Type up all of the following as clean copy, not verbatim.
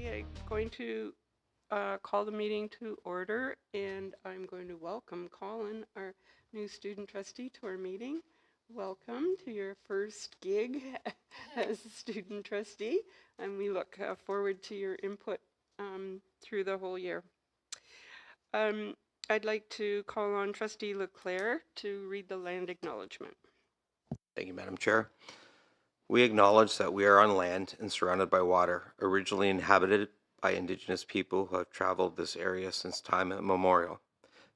Okay, I'm going to call the meeting to order, and I'm going to welcome Colin, our new student trustee, to our meeting. Welcome to your first gig as a student trustee, and we look forward to your input through the whole year. I'd like to call on Trustee Leclerc to read the land acknowledgement. Thank you, Madam Chair. We acknowledge that we are on land and surrounded by water, originally inhabited by Indigenous people who have traveled this area since time immemorial.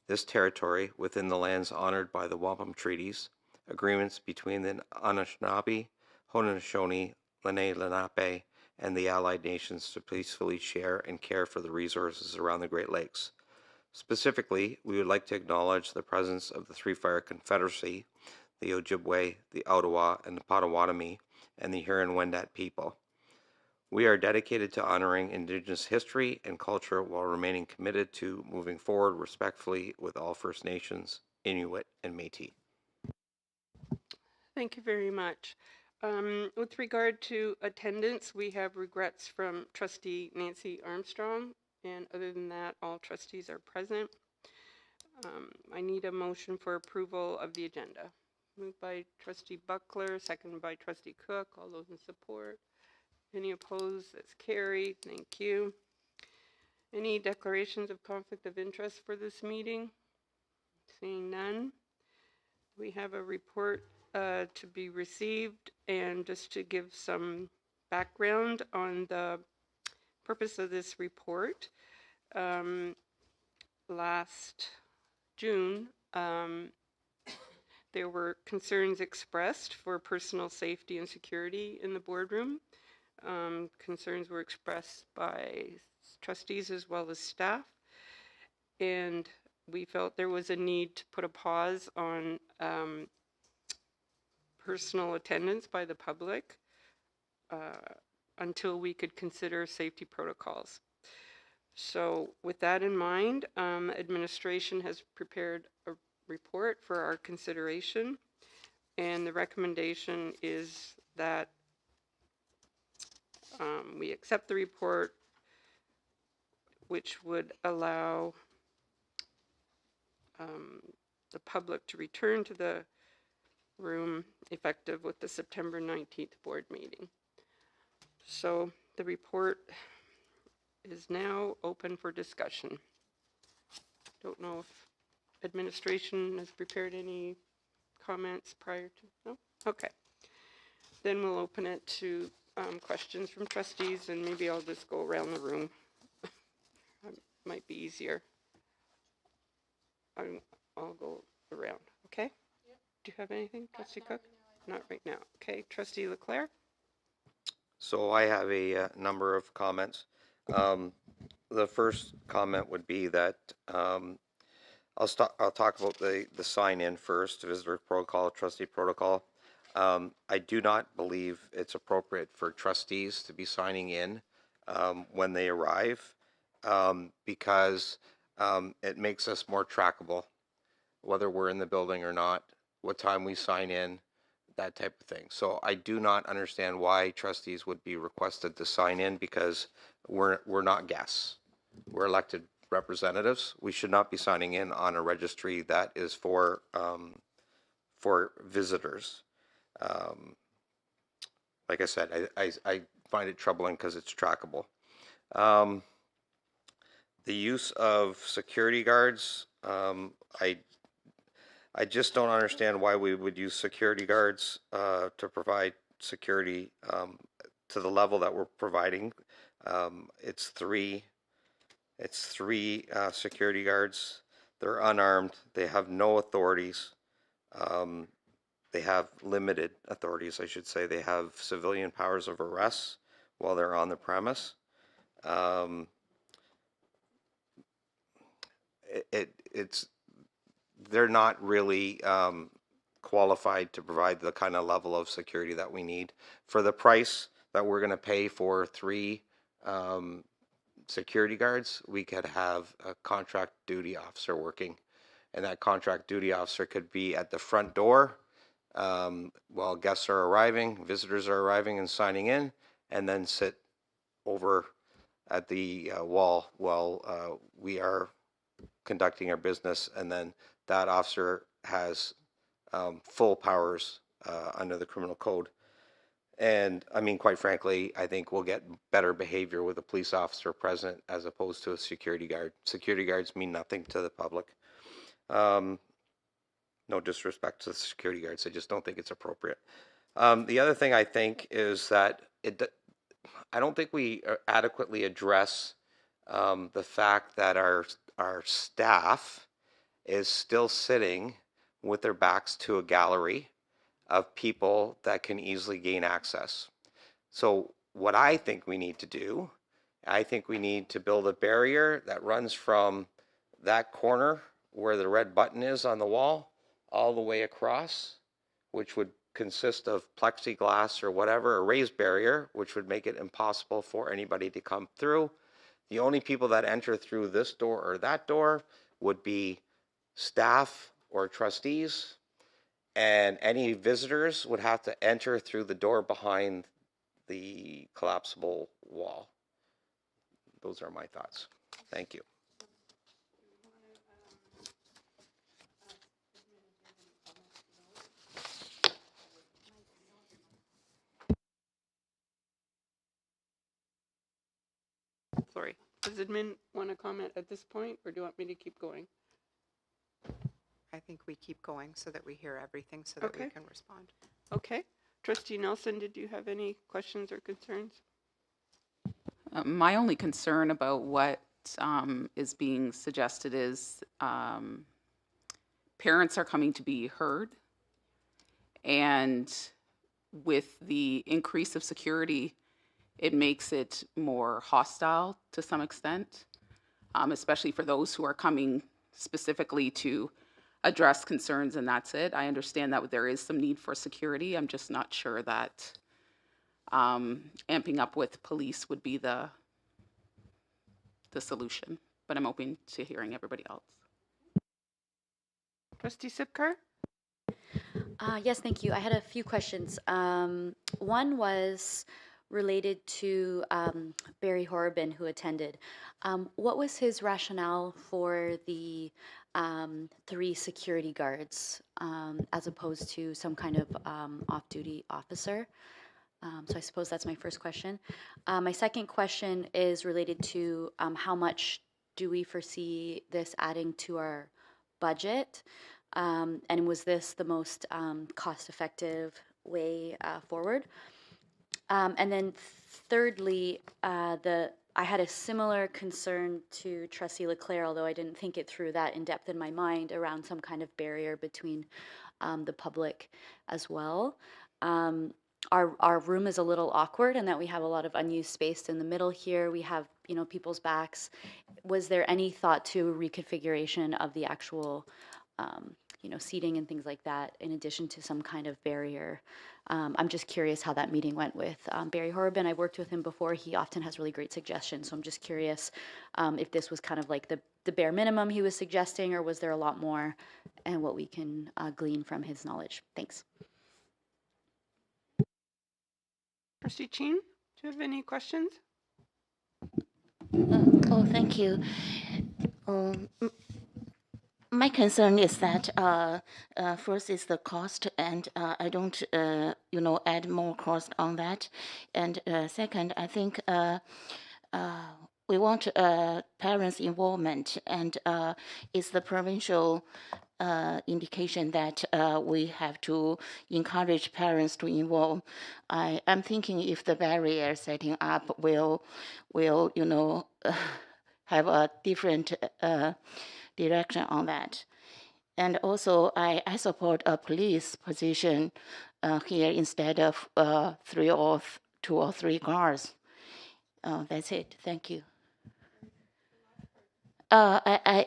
This territory, within the lands honored by the Wampum Treaties, agreements between the Anishinaabe, Haudenosaunee, Lenape, and the Allied Nations to peacefully share and care for the resources around the Great Lakes. Specifically, we would like to acknowledge the presence of the Three Fire Confederacy, the Ojibwe, the Ottawa, and the Potawatomi, and the Huron-Wendat people. We are dedicated to honoring Indigenous history and culture while remaining committed to moving forward respectfully with all First Nations, Inuit, and Métis. Thank you very much. With regard to attendance, we have regrets from Trustee Nancy Armstrong, and other than that, all trustees are present. I need a motion for approval of the agenda. Moved by Trustee Buckler, seconded by Trustee Cook. All those in support? Any opposed? That's carried. Thank you. Any declarations of conflict of interest for this meeting? Seeing none. We have a report to be received, and just to give some background on the purpose of this report, last June there were concerns expressed for personal safety and security in the boardroom. Concerns were expressed by trustees as well as staff, and we felt there was a need to put a pause on personal attendance by the public until we could consider safety protocols. So with that in mind, administration has prepared a report for our consideration, and the recommendation is that we accept the report, which would allow the public to return to the room effective with the September 19th board meeting. So the report is now open for discussion. Don't know if administration has prepared any comments prior to, no? Okay. Then we'll open it to questions from trustees, and maybe I'll just go around the room. Might be easier. I'll go around, okay? Yep. Do you have anything, Trustee Cook? Not right now. Okay, Trustee Leclerc? So I have a number of comments. The first comment would be that I'll talk about the sign-in first, visitor protocol, trustee protocol. I do not believe it's appropriate for trustees to be signing in when they arrive because it makes us more trackable, whether we're in the building or not, what time we sign in, that type of thing. So I do not understand why trustees would be requested to sign in because we're not guests. We're elected representatives. We should not be signing in on a registry that is for visitors. Like I said, I find it troubling because it's trackable. The use of security guards, I just don't understand why we would use security guards to provide security to the level that we're providing. It's three security guards. They're unarmed. They have no authorities. They have limited authorities, I should say. They have civilian powers of arrest while they're on the premise. They're not really qualified to provide the kind of level of security that we need. For the price that we're going to pay for 3 security guards, we could have a contract duty officer working, and that contract duty officer could be at the front door while guests are arriving, visitors are arriving and signing in, and then sit over at the wall while we are conducting our business, and then that officer has full powers under the criminal code. And I mean, quite frankly, I think we'll get better behavior with a police officer present as opposed to a security guard. Security guards mean nothing to the public. Um, no disrespect to the security guards, I just don't think it's appropriate. The other thing I think is that I don't think we adequately address the fact that our staff is still sitting with their backs to a gallery of people that can easily gain access. So what I think we need to do, I think we need to build a barrier that runs from that corner where the red button is on the wall all the way across, which would consist of plexiglass or whatever, a raised barrier, which would make it impossible for anybody to come through. The only people that enter through this door or that door would be staff or trustees, and any visitors would have to enter through the door behind the collapsible wall. Those are my thoughts. Thank you. Sorry. Does admin want to comment at this point, or do you want me to keep going? I think we keep going so that we hear everything so that we Okay. can respond. Okay. Trustee Nelson, did you have any questions or concerns? My only concern about what is being suggested is parents are coming to be heard, and with the increase of security, it makes it more hostile to some extent, especially for those who are coming specifically to address concerns, and that's it. I understand that there is some need for security. I'm just not sure that amping up with police would be the solution, but I'm open to hearing everybody else. Trustee Sipkar? Yes, thank you. I had a few questions. One was related to Barry Horrobin, who attended. What was his rationale for the 3 security guards as opposed to some kind of off-duty officer? So I suppose that's my first question. My second question is related to how much do we foresee this adding to our budget? And was this the most cost-effective way forward? And then thirdly, I had a similar concern to Trustee Leclerc, although I didn't think it through that in depth in my mind, around some kind of barrier between the public as well. Our room is a little awkward in that we have a lot of unused space in the middle here. We have, people's backs. Was there any thought to reconfiguration of the actual seating and things like that, in addition to some kind of barrier? I'm just curious how that meeting went with Barry Horrobin. I worked with him before. He often has really great suggestions, so I'm just curious if this was kind of like the bare minimum he was suggesting, or was there a lot more, and what we can glean from his knowledge. Thanks. Trustee Chin, do you have any questions? Oh, thank you. My concern is that first is the cost, and I don't, add more cost on that. And second, I think we want parents' involvement, and it's the provincial indication that we have to encourage parents to involve. I'm thinking if the barrier setting up will have a different direction on that. And also, I support a police position here instead of 2 or 3 cars. That's it. Thank you. I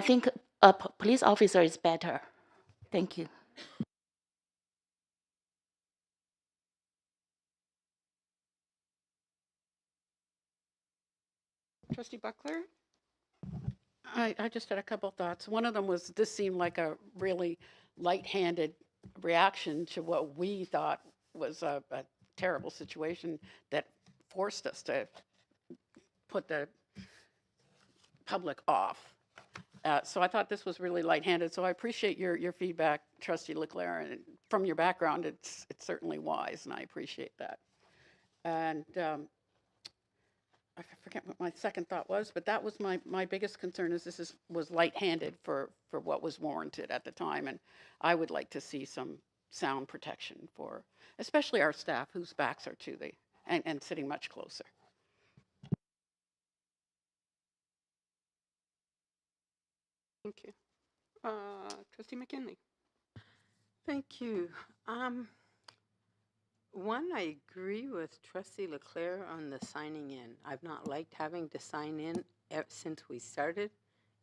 think a police officer is better. Thank you. Trustee Buckler? I just had a couple thoughts. One of them was this seemed like a really light-handed reaction to what we thought was a terrible situation that forced us to put the public off. So I thought this was really lightheaded. So I appreciate your feedback, Trustee Leclerc, and from your background, it's certainly wise, and I appreciate that. And I forget what my second thought was, but that was my biggest concern is was light-handed for what was warranted at the time. And I would like to see some sound protection for, especially our staff whose backs are to and sitting much closer. Thank you. Trustee McKinley. Thank you. One, I agree with Trustee Leclerc on the signing in. I've not liked having to sign in since we started.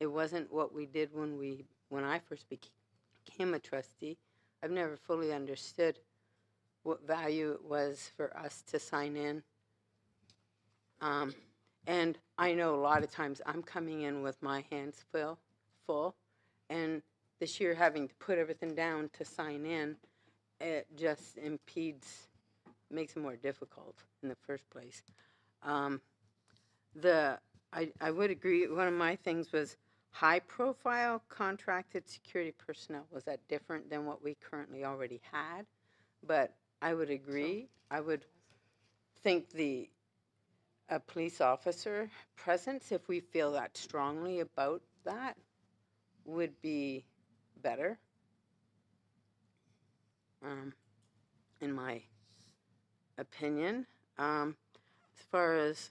It wasn't what we did when I first became a trustee. I've never fully understood what value it was for us to sign in. And I know a lot of times I'm coming in with my hands full, and this year having to put everything down to sign in, it just makes it more difficult in the first place. I would agree, one of my things was high-profile contracted security personnel. Was that different than what we currently already had? But I would agree. I would think a police officer presence, if we feel that strongly about that, would be better, in my opinion. As far as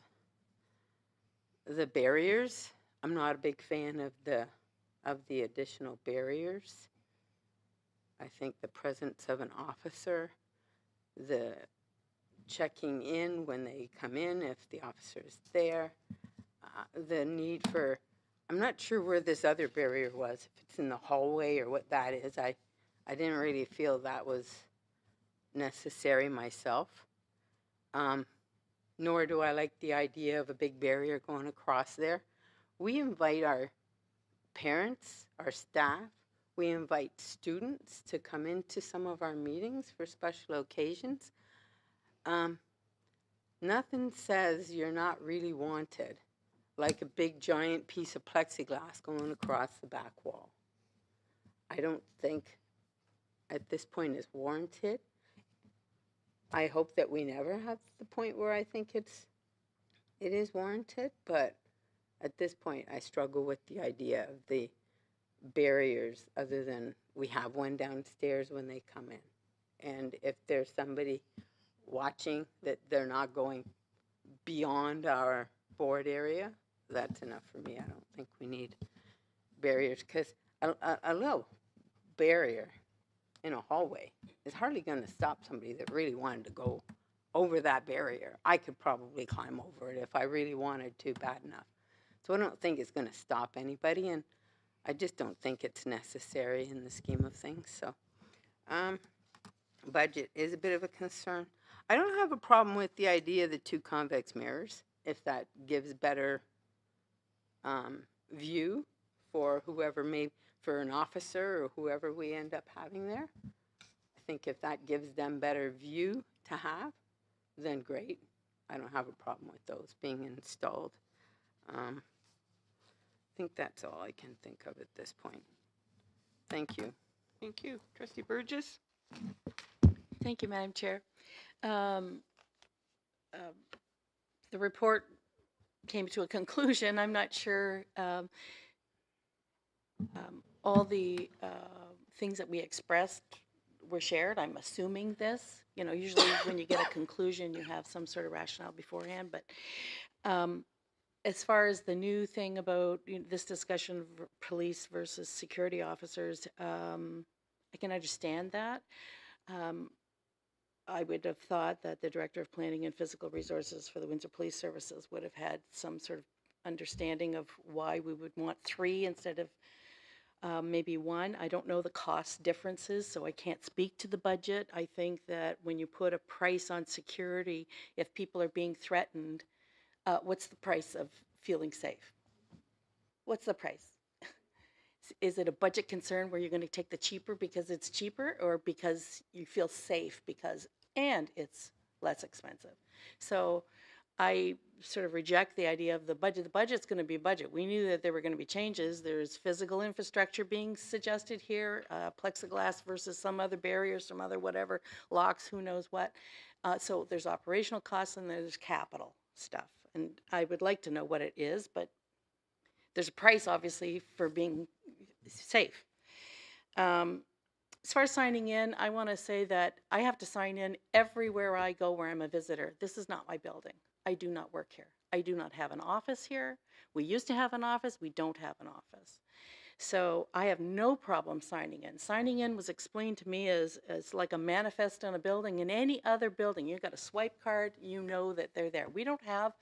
the barriers, I'm not a big fan of the additional barriers. I think the presence of an officer, the checking in when they come in, if the officer is there, the need for, I'm not sure where this other barrier was, if it's in the hallway or what that is. I didn't really feel that was necessary myself. Nor do I like the idea of a big barrier going across there. We invite our parents, our staff, we invite students to come into some of our meetings for special occasions. Nothing says you're not really wanted like a big giant piece of plexiglass going across the back wall. I don't think at this point is warranted. I hope that we never have the point where I think it is warranted, but at this point I struggle with the idea of the barriers other than we have one downstairs when they come in. And if there's somebody watching that they're not going beyond our board area, that's enough for me. I don't think we need barriers, because a little barrier in a hallway is hardly going to stop somebody that really wanted to go over that barrier. I could probably climb over it if I really wanted to bad enough. So I don't think it's going to stop anybody, and I just don't think it's necessary in the scheme of things. So budget is a bit of a concern. I don't have a problem with the idea of the 2 convex mirrors, if that gives better view for whoever for an officer or whoever we end up having there. I think if that gives them better view to have, then great. I don't have a problem with those being installed. I think that's all I can think of at this point. Thank you. Thank you. Trustee Burgess. Thank you, Madam Chair. The report came to a conclusion. I'm not sure all the things that we expressed were shared. I'm assuming this. You know, usually when you get a conclusion, you have some sort of rationale beforehand. But as far as the new thing about this discussion of police versus security officers, I can understand that. I would have thought that the Director of Planning and Physical Resources for the Windsor Police Services would have had some sort of understanding of why we would want 3 instead of maybe 1. I don't know the cost differences, so I can't speak to the budget. I think that when you put a price on security, if people are being threatened, what's the price of feeling safe? What's the price? Is it a budget concern where you're going to take the cheaper because it's cheaper, or because you feel safe and it's less expensive? So I sort of reject the idea of the budget. The budget's going to be a budget. We knew that there were going to be changes. There's physical infrastructure being suggested here, plexiglass versus some other barriers, some other whatever, locks, who knows what. So there's operational costs and there's capital stuff. And I would like to know what it is, but there's a price, obviously, for being safe. As far as signing in, I want to say that I have to sign in everywhere I go where I'm a visitor. This is not my building. I do not work here. I do not have an office here. We used to have an office. We don't have an office. So I have no problem signing in. Signing in was explained to me as like a manifest on a building. In any other building, you've got a swipe card, you know that they're there. We don't have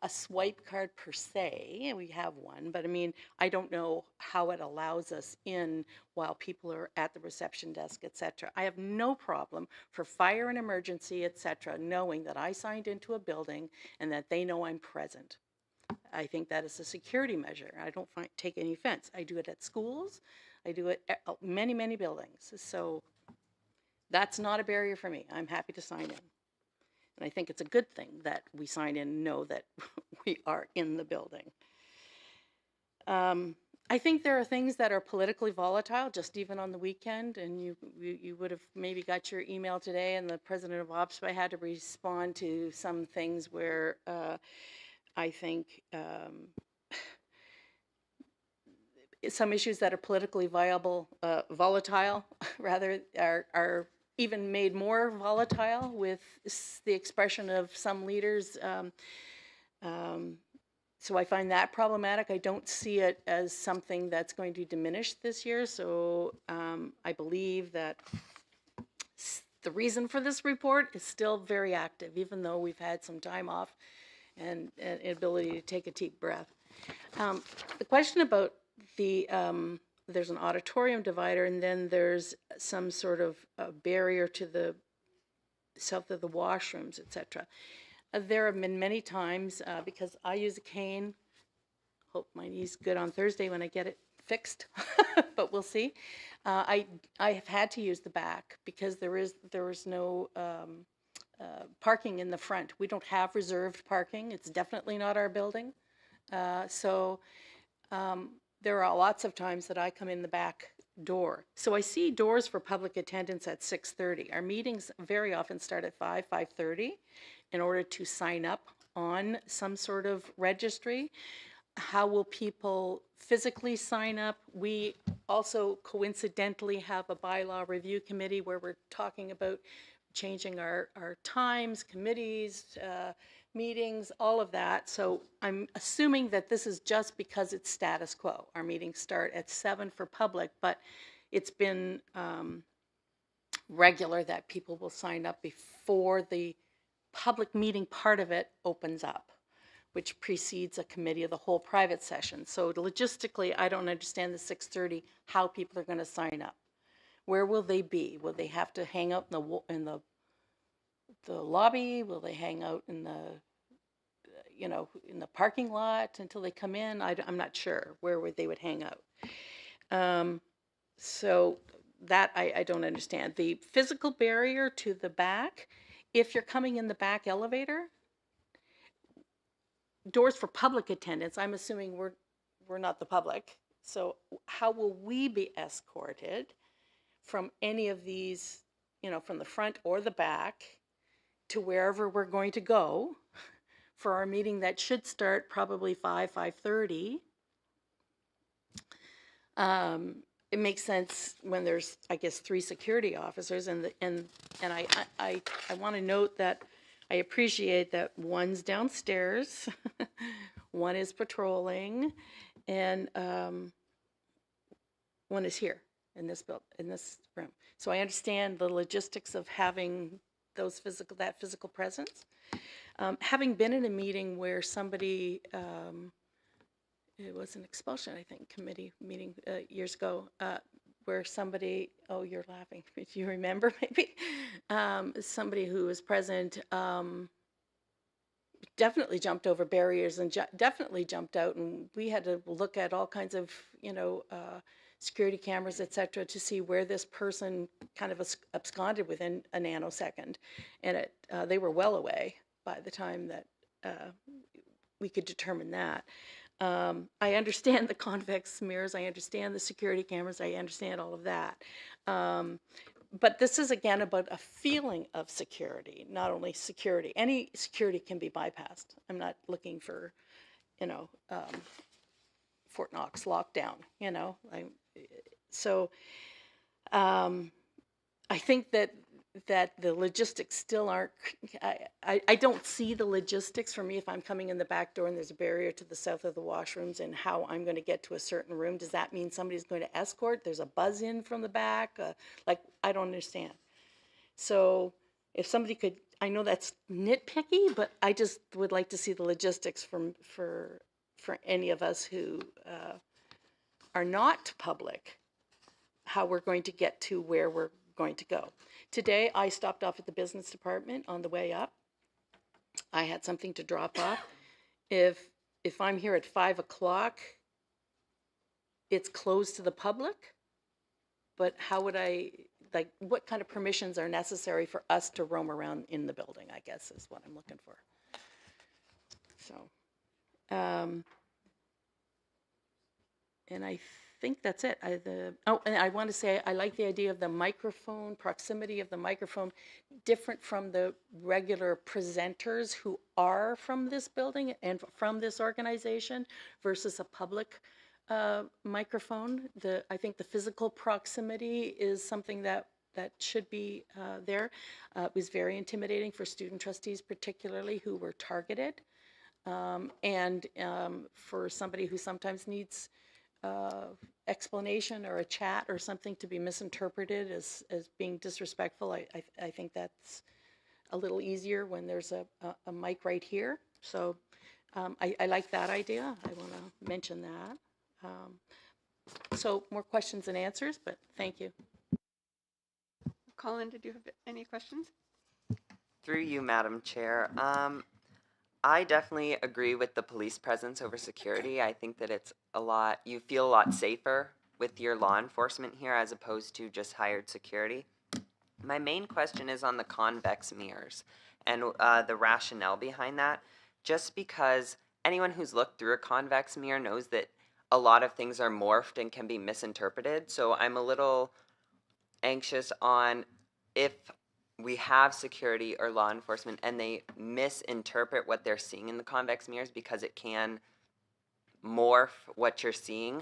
a swipe card per se. We have one, but I mean, I don't know how it allows us in while people are at the reception desk, etc. I have no problem for fire and emergency, etc., knowing that I signed into a building and that they know I'm present. I think that is a security measure. I don't take any offense. I do it at schools. I do it at many, many buildings. So that's not a barrier for me. I'm happy to sign in. And I think it's a good thing that we sign in and know that we are in the building. I think there are things that are politically volatile, just even on the weekend, and you would have maybe got your email today, and the president of OPSPA had to respond to some things where I think some issues that are politically volatile, rather, are even made more volatile with the expression of some leaders. So I find that problematic. I don't see it as something that's going to diminish this year. So I believe that the reason for this report is still very active, even though we've had some time off and an ability to take a deep breath. The question about the there's an auditorium divider, and then there's some sort of barrier to the south of the washrooms, etc. There have been many times, because I use a cane, hope my knee's good on Thursday when I get it fixed, but we'll see. I have had to use the back because there is no parking in the front. We don't have reserved parking. It's definitely not our building. There are lots of times that I come in the back door. So I see doors for public attendance at 6:30. Our meetings very often start at 5:30 in order to sign up on some sort of registry. How will people physically sign up? We also coincidentally have a bylaw review committee where we're talking about changing our times, committees, meetings, all of that. So I'm assuming that this is just because it's status quo. Our meetings start at 7 for public, but it's been regular that people will sign up before the public meeting part of it opens up, which precedes a committee of the whole private session. So logistically, I don't understand the 6:30, how people are going to sign up. Where will they be? Will they have to hang out in the lobby? Will they hang out in the in the parking lot until they come in? I'm not sure where they would hang out. So that I don't understand. The physical barrier to the back, if you're coming in the back elevator, doors for public attendance, I'm assuming we're not the public. So how will we be escorted from any of these, from the front or the back to wherever we're going to go for our meeting that should start probably 5:30? It makes sense when there's, I guess, 3 security officers, and I want to note that I appreciate that one's downstairs, one is patrolling, and one is here in this room. So I understand the logistics of having that physical presence. Having been in a meeting where somebody, it was an expulsion, I think, committee meeting years ago, where somebody, oh, you're laughing, do you remember maybe? Somebody who was present definitely jumped over barriers and definitely jumped out, and we had to look at all kinds of, security cameras, et cetera, to see where this person kind of absconded within a nanosecond. And they were well away by the time that we could determine that. I understand the convex mirrors, I understand the security cameras, I understand all of that. But this is again about a feeling of security, not only security. Any security can be bypassed. I'm not looking for, you know, Fort Knox lockdown, you know. So I think that the logistics still aren't, I don't see the logistics for me if I'm coming in the back door and there's a barrier to the south of the washrooms and how I'm going to get to a certain room. Does that mean somebody's going to escort? There's a buzz in from the back? Like, I don't understand. So if somebody could, I know that's nitpicky, but I just would like to see the logistics for any of us who are not public, how we're going to get to where we're going to go. Today, I stopped off at the business department on the way up. I had something to drop off. If I'm here at 5 o'clock, it's closed to the public, but how would I, like, what kind of permissions are necessary for us to roam around in the building, I guess is what I'm looking for. So, and I think that's it. And I want to say I like the idea of the microphone, proximity of the microphone, different from the regular presenters who are from this building and from this organization versus a public microphone. I think the physical proximity is something that should be there. It was very intimidating for student trustees, particularly who were targeted, and for somebody who sometimes needs explanation or a chat or something to be misinterpreted as being disrespectful. I think that's a little easier when there's a mic right here. So I like that idea. I want to mention that. So more questions and answers, but thank you. Colin, did you have any questions? Through you, Madam Chair. I definitely agree with the police presence over security. I think that it's you feel a lot safer with your law enforcement here as opposed to just hired security. My main question is on the convex mirrors and the rationale behind that. Just because anyone who's looked through a convex mirror knows that a lot of things are morphed and can be misinterpreted. So I'm a little anxious on if we have security or law enforcement and they misinterpret what they're seeing in the convex mirrors because it can morph what you're seeing,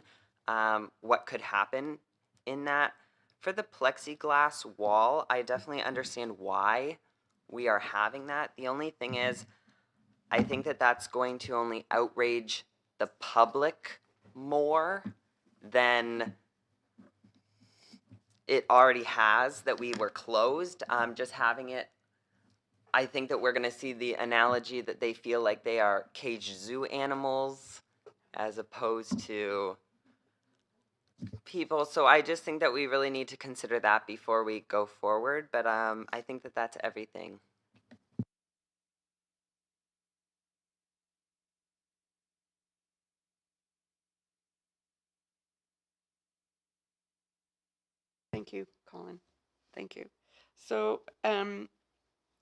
what could happen in that. For the plexiglass wall, I definitely understand why we are having that. The only thing is, I think that that's going to only outrage the public more than it already has, that we were closed. Just having it, I think that we're going to see the analogy that they feel like they are caged zoo animals as opposed to people. So I just think that we really need to consider that before we go forward. But I think that that's everything. Thank you, Colin. Thank you. So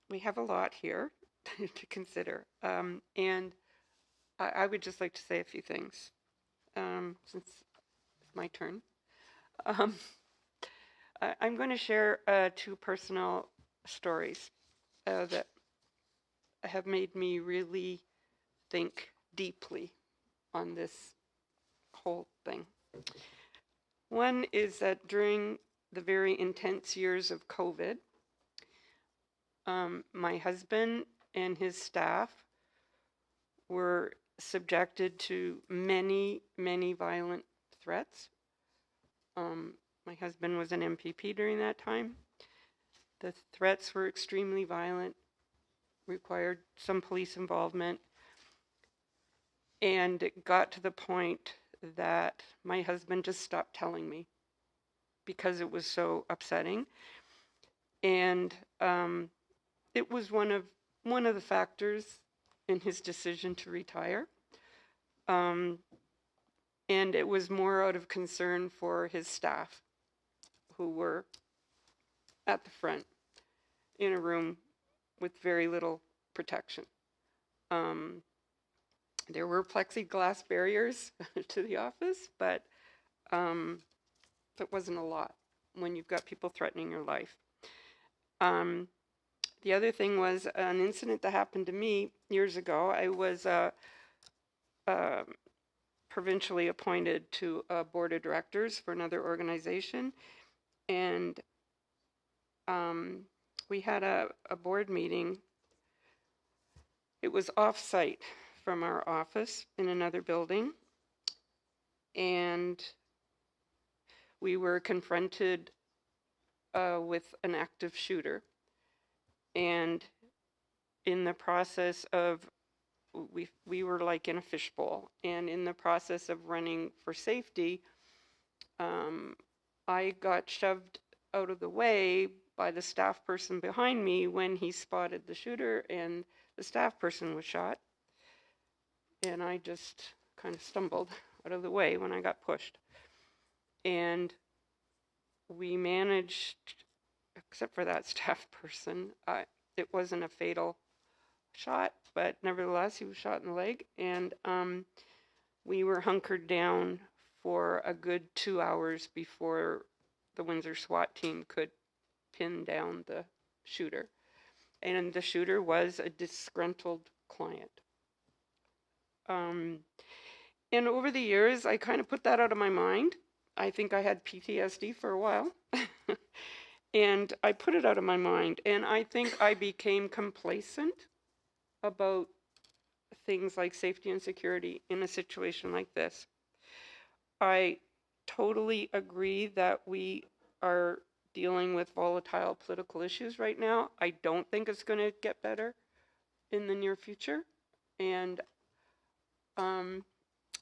we have a lot here to consider. And I would just like to say a few things since it's my turn. I'm going to share two personal stories that have made me really think deeply on this whole thing. One is that during the very intense years of COVID, my husband and his staff were subjected to many, many violent threats. My husband was an MPP during that time. The threats were extremely violent, required some police involvement, and it got to the point that my husband just stopped telling me because it was so upsetting. And it was one of the factors in his decision to retire. And it was more out of concern for his staff who were at the front in a room with very little protection. There were plexiglass barriers to the office, but that wasn't a lot when you've got people threatening your life. The other thing was an incident that happened to me years ago. I was provincially appointed to a board of directors for another organization, and we had a board meeting. It was off-site from our office in another building, and we were confronted with an active shooter. And in the process of, we were like in a fishbowl, and in the process of running for safety, I got shoved out of the way by the staff person behind me when he spotted the shooter, and the staff person was shot. And I just kind of stumbled out of the way when I got pushed. And we managed, except for that staff person, it wasn't a fatal shot, but nevertheless, he was shot in the leg. And we were hunkered down for a good 2 hours before the Windsor SWAT team could pin down the shooter. And the shooter was a disgruntled client. And over the years, I kind of put that out of my mind. I think I had PTSD for a while. And I put it out of my mind. And I think I became complacent about things like safety and security in a situation like this. I totally agree that we are dealing with volatile political issues right now. I don't think it's going to get better in the near future. And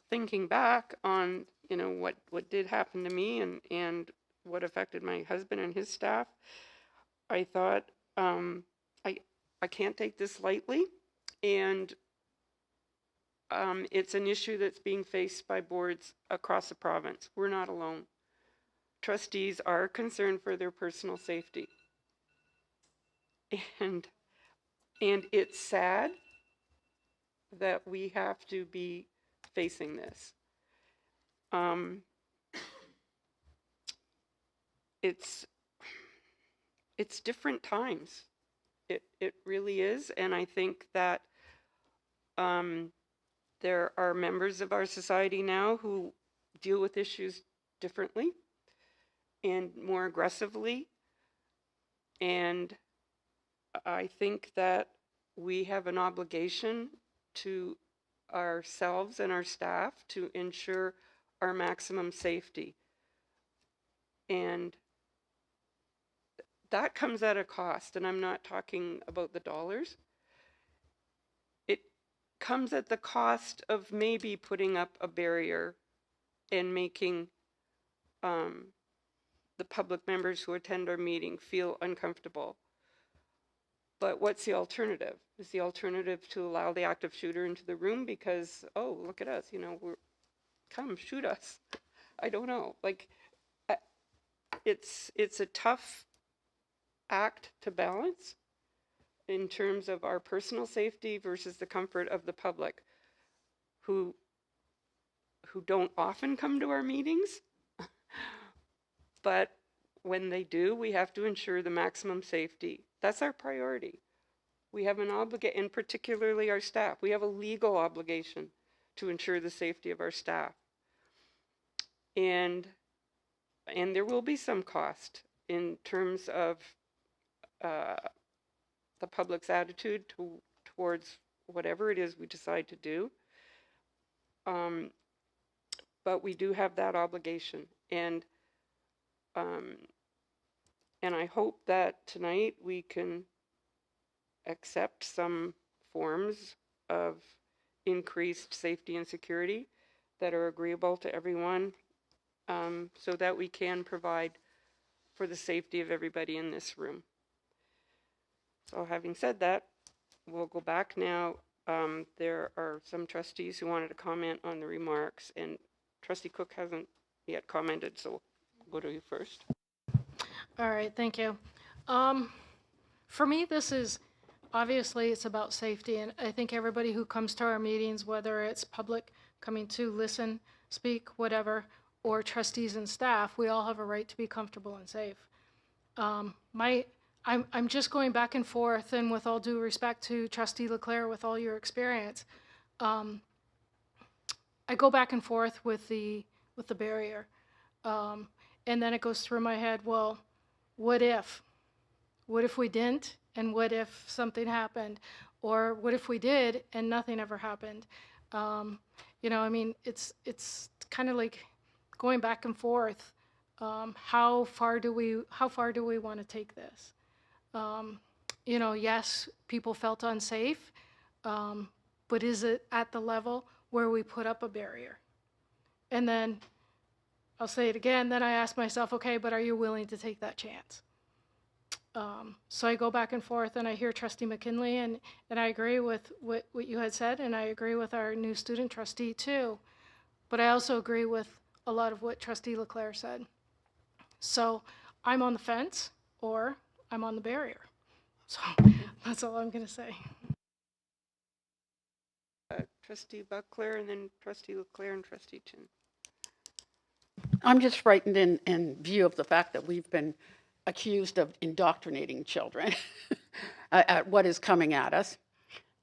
thinking back on, you know, what did happen to me and what affected my husband and his staff, I thought, I can't take this lightly. And it's an issue that's being faced by boards across the province. We're not alone. Trustees are concerned for their personal safety. And it's sad that we have to be facing this. It's different times. It really is. And I think that there are members of our society now who deal with issues differently and more aggressively. And I think that we have an obligation to ourselves and our staff to ensure our maximum safety. And that comes at a cost, and I'm not talking about the dollars. It comes at the cost of maybe putting up a barrier and making the public members who attend our meeting feel uncomfortable. But what's the alternative? Is the alternative to allow the active shooter into the room because, oh, look at us, you know, come shoot us? I don't know. Like, it's a tough act to balance in terms of our personal safety versus the comfort of the public who don't often come to our meetings. But when they do, we have to ensure the maximum safety. That's our priority. We have an obligation, and particularly our staff, we have a legal obligation to ensure the safety of our staff. And there will be some cost in terms of the public's attitude towards whatever it is we decide to do. But we do have that obligation. And I hope that tonight we can accept some forms of increased safety and security that are agreeable to everyone, so that we can provide for the safety of everybody in this room. So having said that, we'll go back now. There are some trustees who wanted to comment on the remarks, and Trustee Cook hasn't yet commented, so I'll go to you first. All right, thank you. For me, this is obviously it's about safety, and I think everybody who comes to our meetings, whether it's public coming to listen, speak, whatever, or trustees and staff, we all have a right to be comfortable and safe. I'm just going back and forth, and with all due respect to Trustee Leclerc, with all your experience, I go back and forth with the barrier, and then it goes through my head. Well, what if? What if we didn't? And what if something happened? Or what if we did and nothing ever happened? You know, I mean, it's kind of like going back and forth. How far do we want to take this? You know, yes, people felt unsafe, but is it at the level where we put up a barrier? And then I'll say it again. Then I ask myself, okay, but are you willing to take that chance? So I go back and forth, and I hear Trustee McKinley, and I agree with what you had said, and I agree with our new student trustee too. But I also agree with a lot of what Trustee Leclerc said. So I'm on the fence, or I'm on the barrier. So that's all I'm going to say. Trustee Buckler, and then Trustee Leclerc and Trustee Chin. I'm just frightened in view of the fact that we've been accused of indoctrinating children at what is coming at us.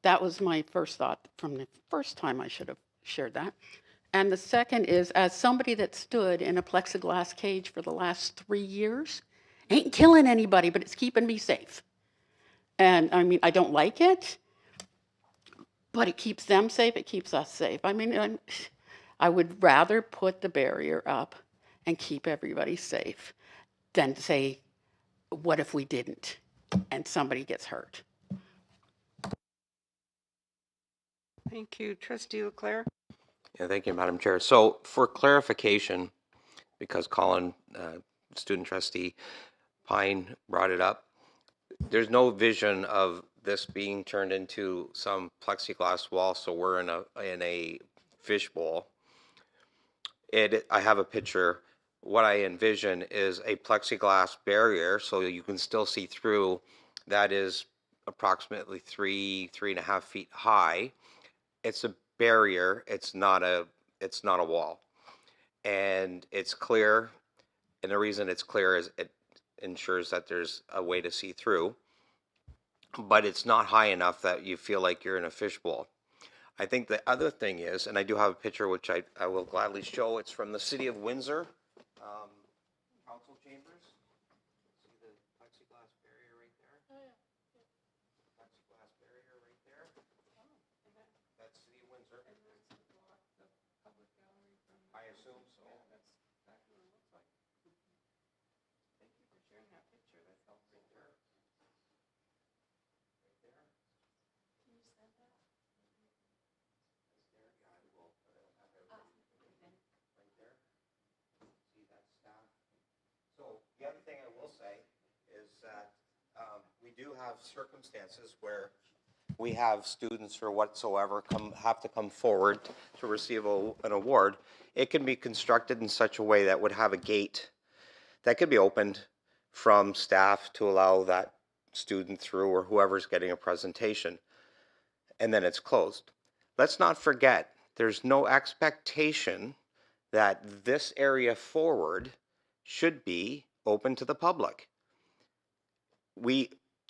That was my first thought from the first time. I should have shared that. And the second is, as somebody that stood in a plexiglass cage for the last 3 years, ain't killing anybody, but it's keeping me safe. And I mean, I don't like it, but it keeps them safe, it keeps us safe. I mean, I would rather put the barrier up and keep everybody safe than to say, what if we didn't and somebody gets hurt? Thank you. Trustee Leclerc. Yeah, thank you, Madam Chair. So for clarification, because Colin, student trustee Pine brought it up, there's no vision of this being turned into some plexiglass wall, so we're in a fishbowl. I have a picture. What I envision is a plexiglass barrier, so you can still see through. That is approximately 3.5 feet high. It's a barrier. It's not a wall, and it's clear. And the reason it's clear is it ensures that there's a way to see through, but it's not high enough that you feel like you're in a fishbowl. I think the other thing is, and I do have a picture which I will gladly show. It's from the city of Windsor council chambers. See the plexiglass barrier right there? Oh, yeah. Plexiglass barrier right there. That's city of Windsor. And that's the public gallery from. I assume so. Yeah, that's exactly what it looks like. Thank you for sharing that picture. That's helpful. Right there. Right there. Can you send that? Right there. Yeah, I will. But I don't have everything. Right there. See that staff. So the other thing I will say is that we do have circumstances where we have students or whatsoever have to come forward to receive an award. It can be constructed in such a way that would have a gate that could be opened from staff to allow that student through, or whoever's getting a presentation, and then it's closed. Let's not forget, there's no expectation that this area forward should be open to the public.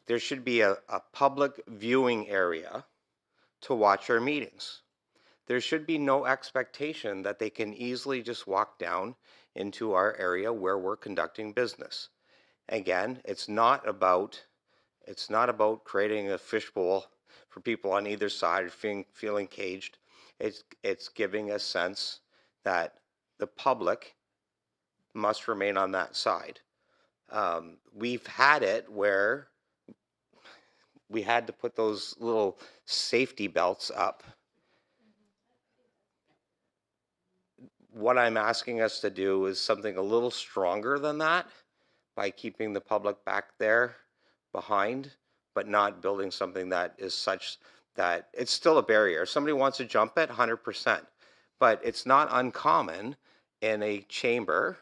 There should be a public viewing area to watch our meetings. There should be no expectation that they can easily just walk down into our area where we're conducting business. Again, it's not about creating a fishbowl for people on either side feeling caged. It's giving a sense that the public must remain on that side. We've had it where we had to put those little safety belts up. What I'm asking us to do is something a little stronger than that, by keeping the public back there behind, but not building something that is such that it's still a barrier. If somebody wants to jump it, 100%. But it's not uncommon in a chamber,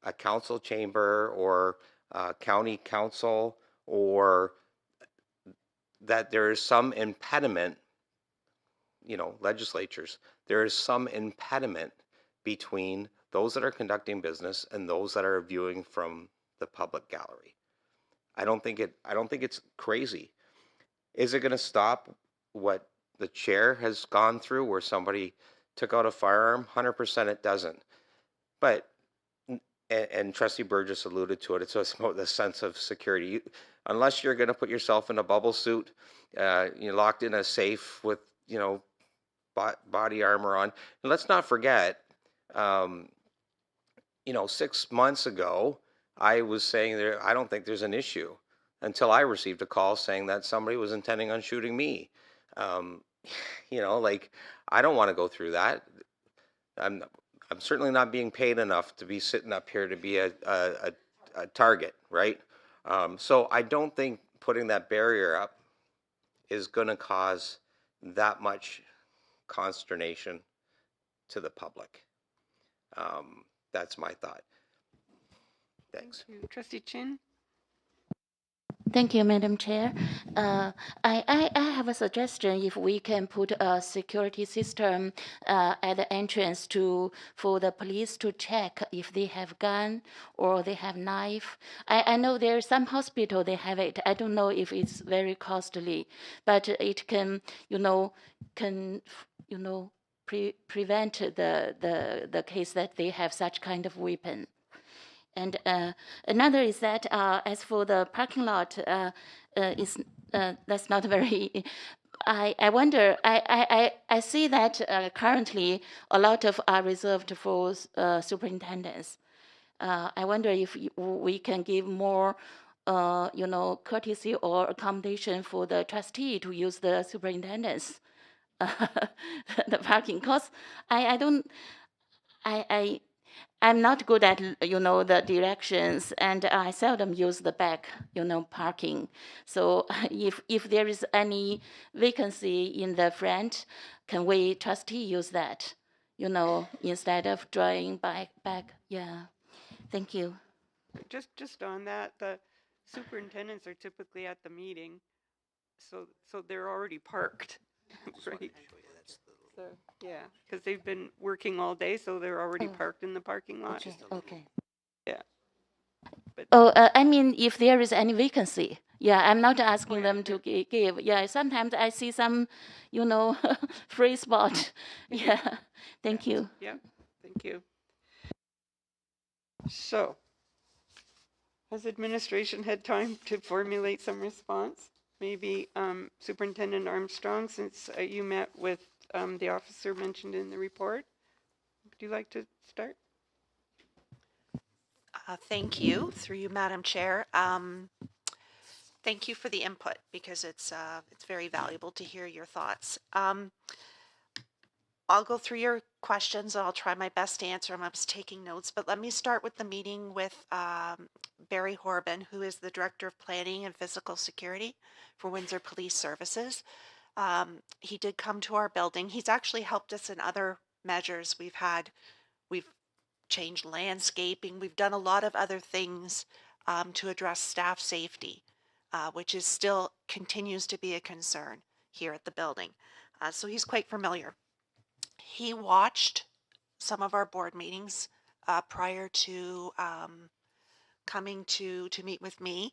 a council chamber, or a county council, or that there is some impediment, legislatures, there is some impediment between those that are conducting business and those that are viewing from the public gallery. I don't think it's crazy. Is it going to stop what the chair has gone through where somebody took out a firearm? 100% it doesn't. But, and Trustee Burgess alluded to it, it's about the sense of security. Unless you're going to put yourself in a bubble suit, you're locked in a safe with, body armor on. And let's not forget, 6 months ago, I was saying I don't think there's an issue until I received a call saying that somebody was intending on shooting me. I don't want to go through that. I'm certainly not being paid enough to be sitting up here to be a target, right? So I don't think putting that barrier up is going to cause that much consternation to the public. That's my thought. Thanks. Thank you. Trustee Chin? Thank you, Madam Chair. I have a suggestion. If we can put a security system at the entrance for the police to check if they have gun or they have knife. I know there are some hospital they have it. I don't know if it's very costly, but it can prevent the case that they have such kind of weapon. And another is that as for the parking lot, that's not very. I wonder. I see that currently a lot of are reserved for superintendents. I wonder if we can give more, courtesy or accommodation for the trustee to use the superintendents, the parking. Cause I'm not good at, the directions, and I seldom use the back, parking. So if there is any vacancy in the front, can we trustee use that, instead of drawing back? Yeah. Thank you. Just on that, the superintendents are typically at the meeting, so they're already parked, right? So, yeah, because they've been working all day, so they're already parked in the parking lot. Okay. Yeah. But I mean, if there is any vacancy. Yeah, I'm not asking them to give. Yeah, sometimes I see some, free spot. Yeah, thank you. yeah, thank you. So, has administration had time to formulate some response? Maybe Superintendent Armstrong, since you met with the officer mentioned in the report. Would you like to start? Thank you, through you, Madam Chair. Thank you for the input because it's very valuable to hear your thoughts. I'll go through your questions. I'll try my best to answer them. I was taking notes, but let me start with the meeting with Barry Horben, who is the Director of Planning and Physical Security for Windsor Police Services. He did come to our building. He's actually helped us in other measures. We've changed landscaping. We've done a lot of other things to address staff safety, which is still continues to be a concern here at the building. So he's quite familiar. He watched some of our board meetings prior to coming to meet with me,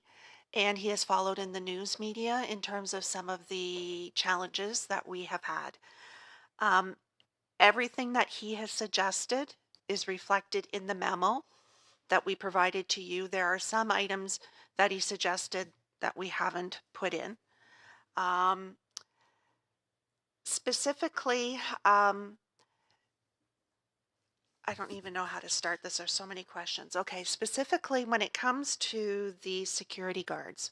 and he has followed in the news media in terms of some of the challenges that we have had. Everything that he has suggested is reflected in the memo that we provided to you. There are some items that he suggested that we haven't put in. Specifically, I don't even know how to start this. There's so many questions. Okay, specifically when it comes to the security guards,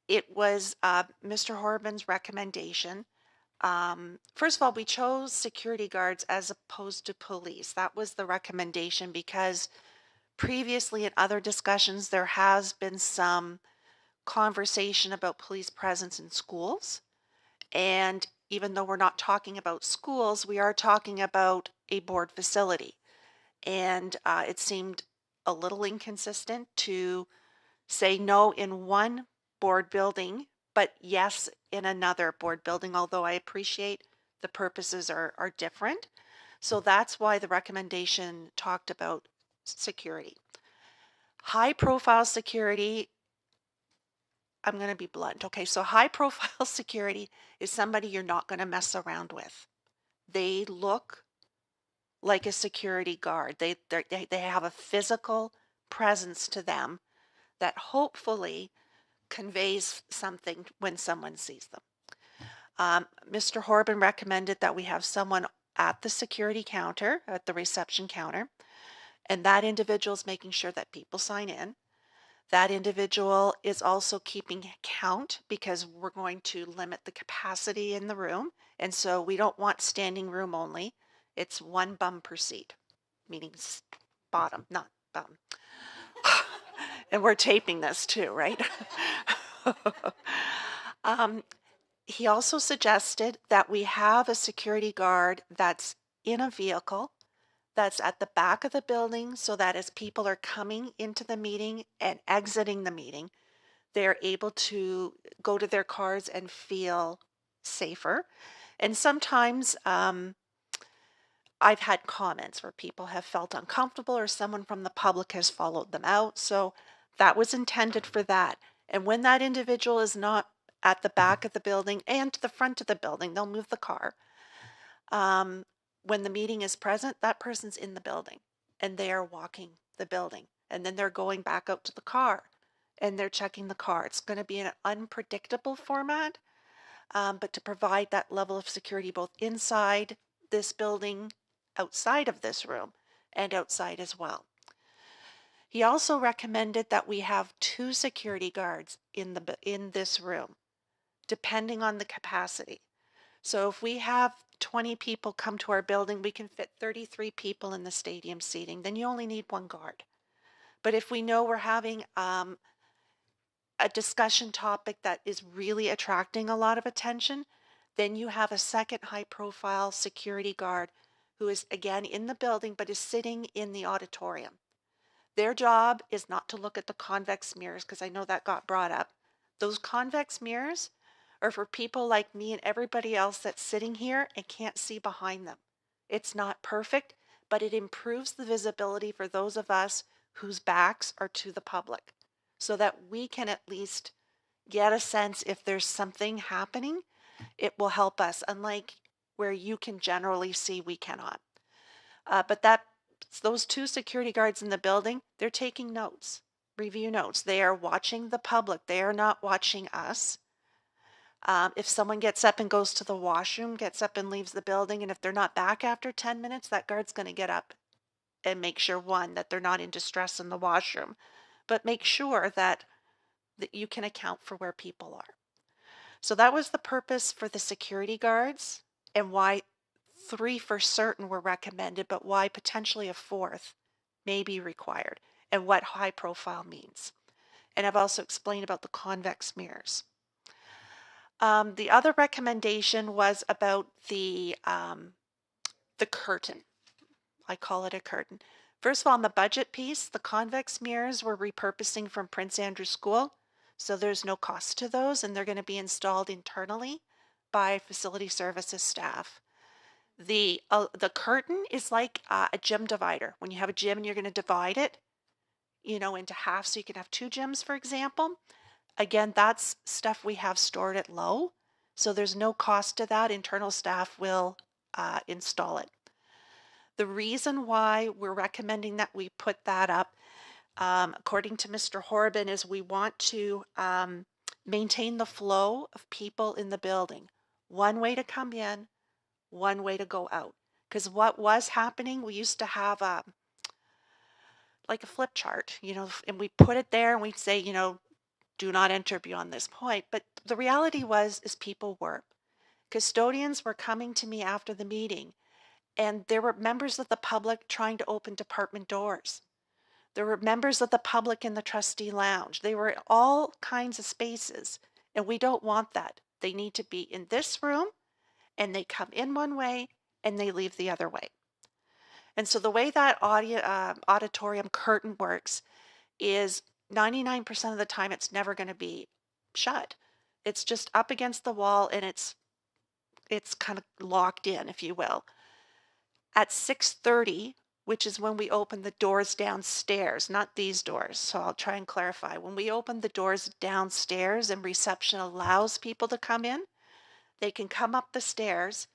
it was Mr. Horben's recommendation. First of all, we chose security guards as opposed to police. That was the recommendation because previously in other discussions, there has been some conversation about police presence in schools. And even though we're not talking about schools, we are talking about a board facility. And it seemed a little inconsistent to say no in one board building but yes, in another board building, although I appreciate the purposes are different. So that's why the recommendation talked about security. High profile security, I'm going to be blunt. Okay, so high profile security is somebody you're not going to mess around with. They look like a security guard. They have a physical presence to them that hopefully conveys something when someone sees them. Mr. Horban recommended that we have someone at the security counter, at the reception counter, and that individual is making sure that people sign in. That individual is also keeping count because we're going to limit the capacity in the room. And so we don't want standing room only. It's one bum per seat, meaning bottom, not bum. And we're taping this too, right? He also suggested that we have a security guard that's in a vehicle that's at the back of the building so that as people are coming into the meeting and exiting the meeting, they're able to go to their cars and feel safer. And sometimes I've had comments where people have felt uncomfortable or someone from the public has followed them out. So that was intended for that. And when that individual is not at the back of the building and to the front of the building, they'll move the car. When the meeting is present, that person's in the building and they are walking the building. And then they're going back out to the car and they're checking the car. It's going to be an unpredictable format, but to provide that level of security both inside this building, outside of this room, and outside as well. He also recommended that we have 2 security guards in this room, depending on the capacity. So if we have 20 people come to our building, we can fit 33 people in the stadium seating, then you only need 1 guard. But if we know we're having a discussion topic that is really attracting a lot of attention, then you have a second high profile security guard who is again in the building but is sitting in the auditorium. Their job is not to look at the convex mirrors, because I know that got brought up. Those convex mirrors are for people like me and everybody else that's sitting here and can't see behind them. It's not perfect, but it improves the visibility for those of us whose backs are to the public, so that we can at least get a sense if there's something happening. It will help us, unlike where you can generally see, we cannot. But those 2 security guards in the building, they're taking notes, review notes. They are watching the public. They are not watching us. If someone gets up and goes to the washroom, gets up and leaves the building, and if they're not back after 10 minutes, that guard's going to get up and make sure, one, that they're not in distress in the washroom, but make sure that you can account for where people are. So that was the purpose for the security guards, and why 3 for certain were recommended, but why potentially a 4th may be required, and what high profile means. And I've also explained about the convex mirrors. The other recommendation was about the curtain. I call it a curtain. First of all, on the budget piece, the convex mirrors we're repurposing from Prince Andrew School, so there's no cost to those, and they're going to be installed internally by facility services staff. The curtain is like a gym divider. When you have a gym and you're going to divide it, into half, so you can have 2 gyms, for example. Again, that's stuff we have stored at low, so there's no cost to that. Internal staff will install it. The reason why we're recommending that we put that up, according to Mr. Horban, is we want to maintain the flow of people in the building. One way to come in, one way to go out. Because what was happening, we used to have like a flip chart, and we put it there and we'd say, do not enter beyond this point. But the reality is people were. Custodians were coming to me after the meeting, and there were members of the public trying to open department doors. There were members of the public in the trustee lounge. They were all kinds of spaces, and we don't want that. They need to be in this room, and they come in one way, and they leave the other way. And so the way that auditorium curtain works is 99% of the time it's never going to be shut. It's just up against the wall, and it's kind of locked in, if you will. At 6:30, which is when we open the doors downstairs, not these doors, so I'll try and clarify. When we open the doors downstairs and reception allows people to come in, they can come up the stairs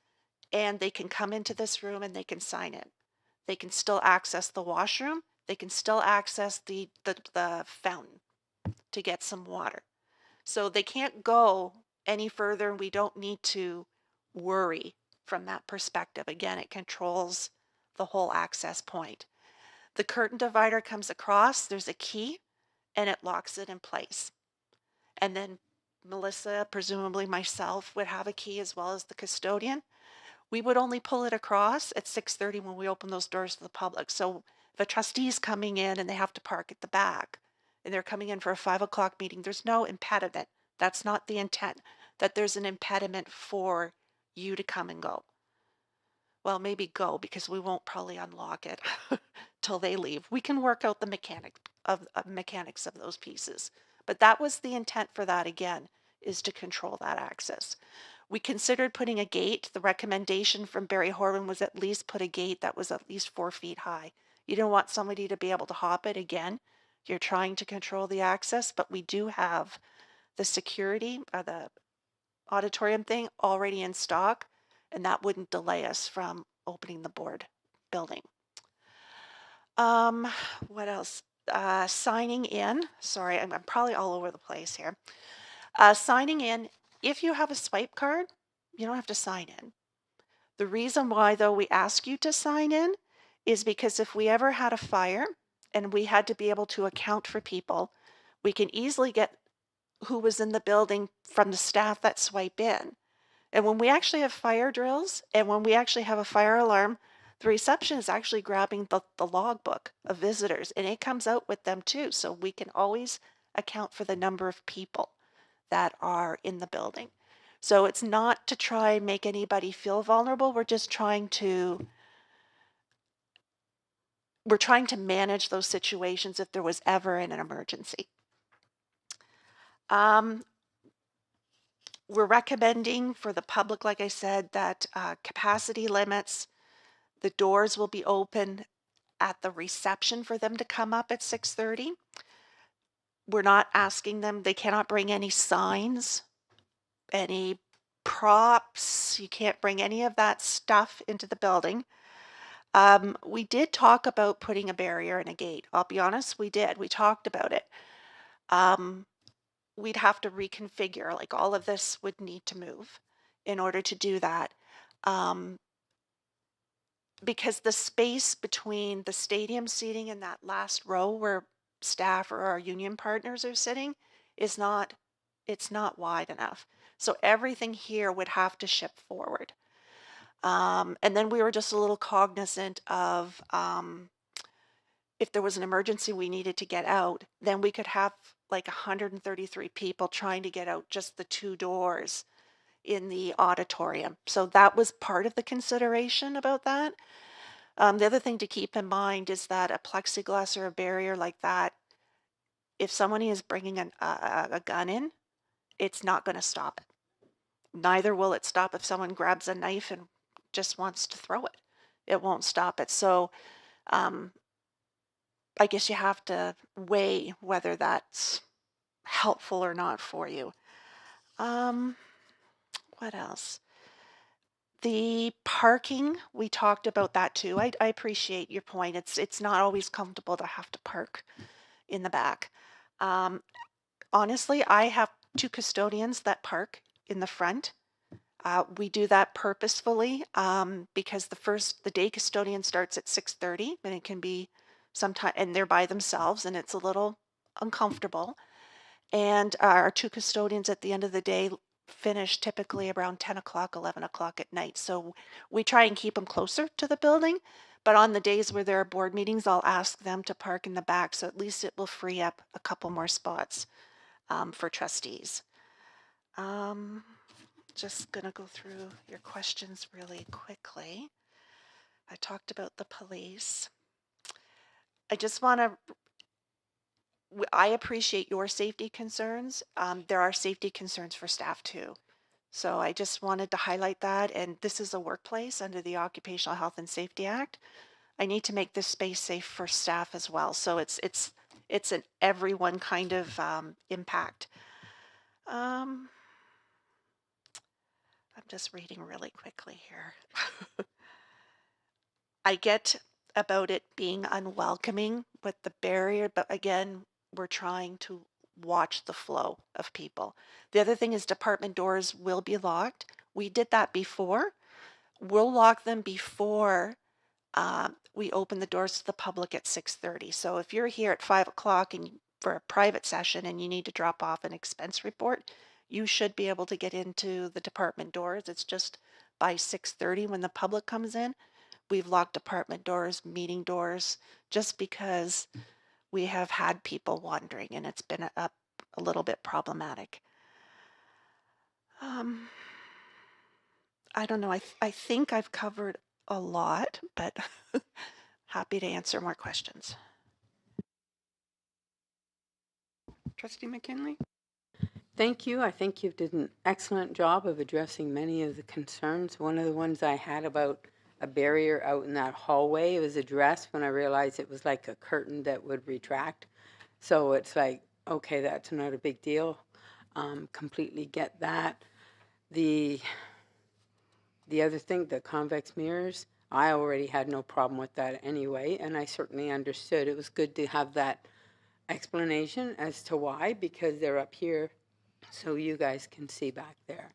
and they can come into this room and they can sign in. They can still access the washroom. They can still access the fountain to get some water. So they can't go any further, and we don't need to worry from that perspective. Again, it controls the whole access point. The curtain divider comes across, there's a key, and it locks it in place. And then Melissa, presumably myself, would have a key as well as the custodian. We would only pull it across at 6:30 when we open those doors to the public. So if a trustee's coming in and they have to park at the back and they're coming in for a 5 o'clock meeting, there's no impediment. That's not the intent, that there's an impediment for you to come and go. Well, maybe go, because we won't probably unlock it till they leave. We can work out the mechanics of those pieces. But that was the intent for that, again, is to control that access. We considered putting a gate. The recommendation from Barry Horwin was at least put a gate that was at least 4 feet high. You don't want somebody to be able to hop it. Again, you're trying to control the access, but we do have the security, the auditorium thing already in stock, and that wouldn't delay us from opening the board building. What else? Signing in. Sorry, I'm probably all over the place here. Signing in, if you have a swipe card, you don't have to sign in. The reason why, though, we ask you to sign in is because if we ever had a fire and we had to be able to account for people, we can easily get who was in the building from the staff that swipe in. And when we actually have fire drills and when we actually have a fire alarm, the reception is actually grabbing the logbook of visitors, and it comes out with them too. So we can always account for the number of people that are in the building. So it's not to try and make anybody feel vulnerable. We're trying to manage those situations if there was ever an emergency. We're recommending for the public, like I said, that capacity limits, the doors will be open at the reception for them to come up at 6:30. We're not asking them, they cannot bring any signs, any props. You can't bring any of that stuff into the building. We did talk about putting a barrier and a gate. I'll be honest, we did. We talked about it. We'd have to reconfigure, like all of this would need to move in order to do that. Because the space between the stadium seating and that last row where staff or our union partners are sitting is not, it's not wide enough. So everything here would have to shift forward. And then we were just a little cognizant of if there was an emergency we needed to get out, then we could have like 133 people trying to get out just the 2 doors in the auditorium. So that was part of the consideration about that. The other thing to keep in mind is that a plexiglass or a barrier like that, if somebody is bringing a gun in, it's not going to stop it. Neither will it stop if someone grabs a knife and just wants to throw it. It won't stop it. So I guess you have to weigh whether that's helpful or not for you. What else? The parking, we talked about that too. I appreciate your point. It's not always comfortable to have to park in the back. Honestly, I have 2 custodians that park in the front. We do that purposefully because the day custodian starts at 6:30, and it can be sometime, and they're by themselves, and it's a little uncomfortable. And our 2 custodians at the end of the day finish typically around 10 o'clock, 11 o'clock at night. So we try and keep them closer to the building. But on the days where there are board meetings, I'll ask them to park in the back. So at least it will free up a couple more spots for trustees. Just going to go through your questions really quickly. I talked about the police. I just want to I appreciate your safety concerns. There are safety concerns for staff too. So I just wanted to highlight that. And this is a workplace under the Occupational Health and Safety Act. I need to make this space safe for staff as well. So it's an everyone kind of impact. I'm just reading really quickly here. I get about it being unwelcoming with the barrier, but again, we're trying to watch the flow of people. The other thing is department doors will be locked. We did that before. We'll lock them before we open the doors to the public at 6:30. So if you're here at 5 o'clock and for a private session and you need to drop off an expense report, you should be able to get into the department doors. It's just by 6:30 when the public comes in. We've locked department doors, meeting doors, just because we have had people wandering and it's been a little bit problematic. I don't know. I think I've covered a lot, but happy to answer more questions. Trustee McKinley? Thank you. I think you did an excellent job of addressing many of the concerns. One of the ones I had about a barrier out in that hallway was addressed when I realized it was like a curtain that would retract. So it's like, okay, that's not a big deal. Completely get that. The other thing, the convex mirrors, I already had no problem with that anyway, and I certainly understood. It was good to have that explanation as to why, because they're up here so you guys can see back there.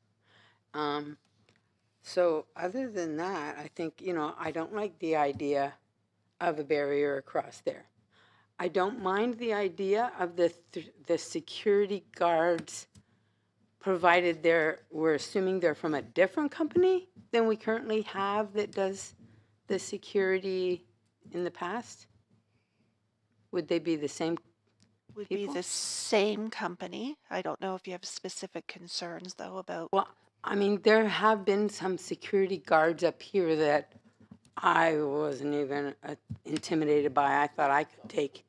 So other than that, I think, I don't like the idea of a barrier across there. I don't mind the idea of the security guards, provided we're assuming they're from a different company than we currently have that does the security in the past. Would they be the same Would people? be the same company. I don't know if you have specific concerns though about. Well, I mean, there have been some security guards up here that I wasn't even intimidated by. I thought I could take.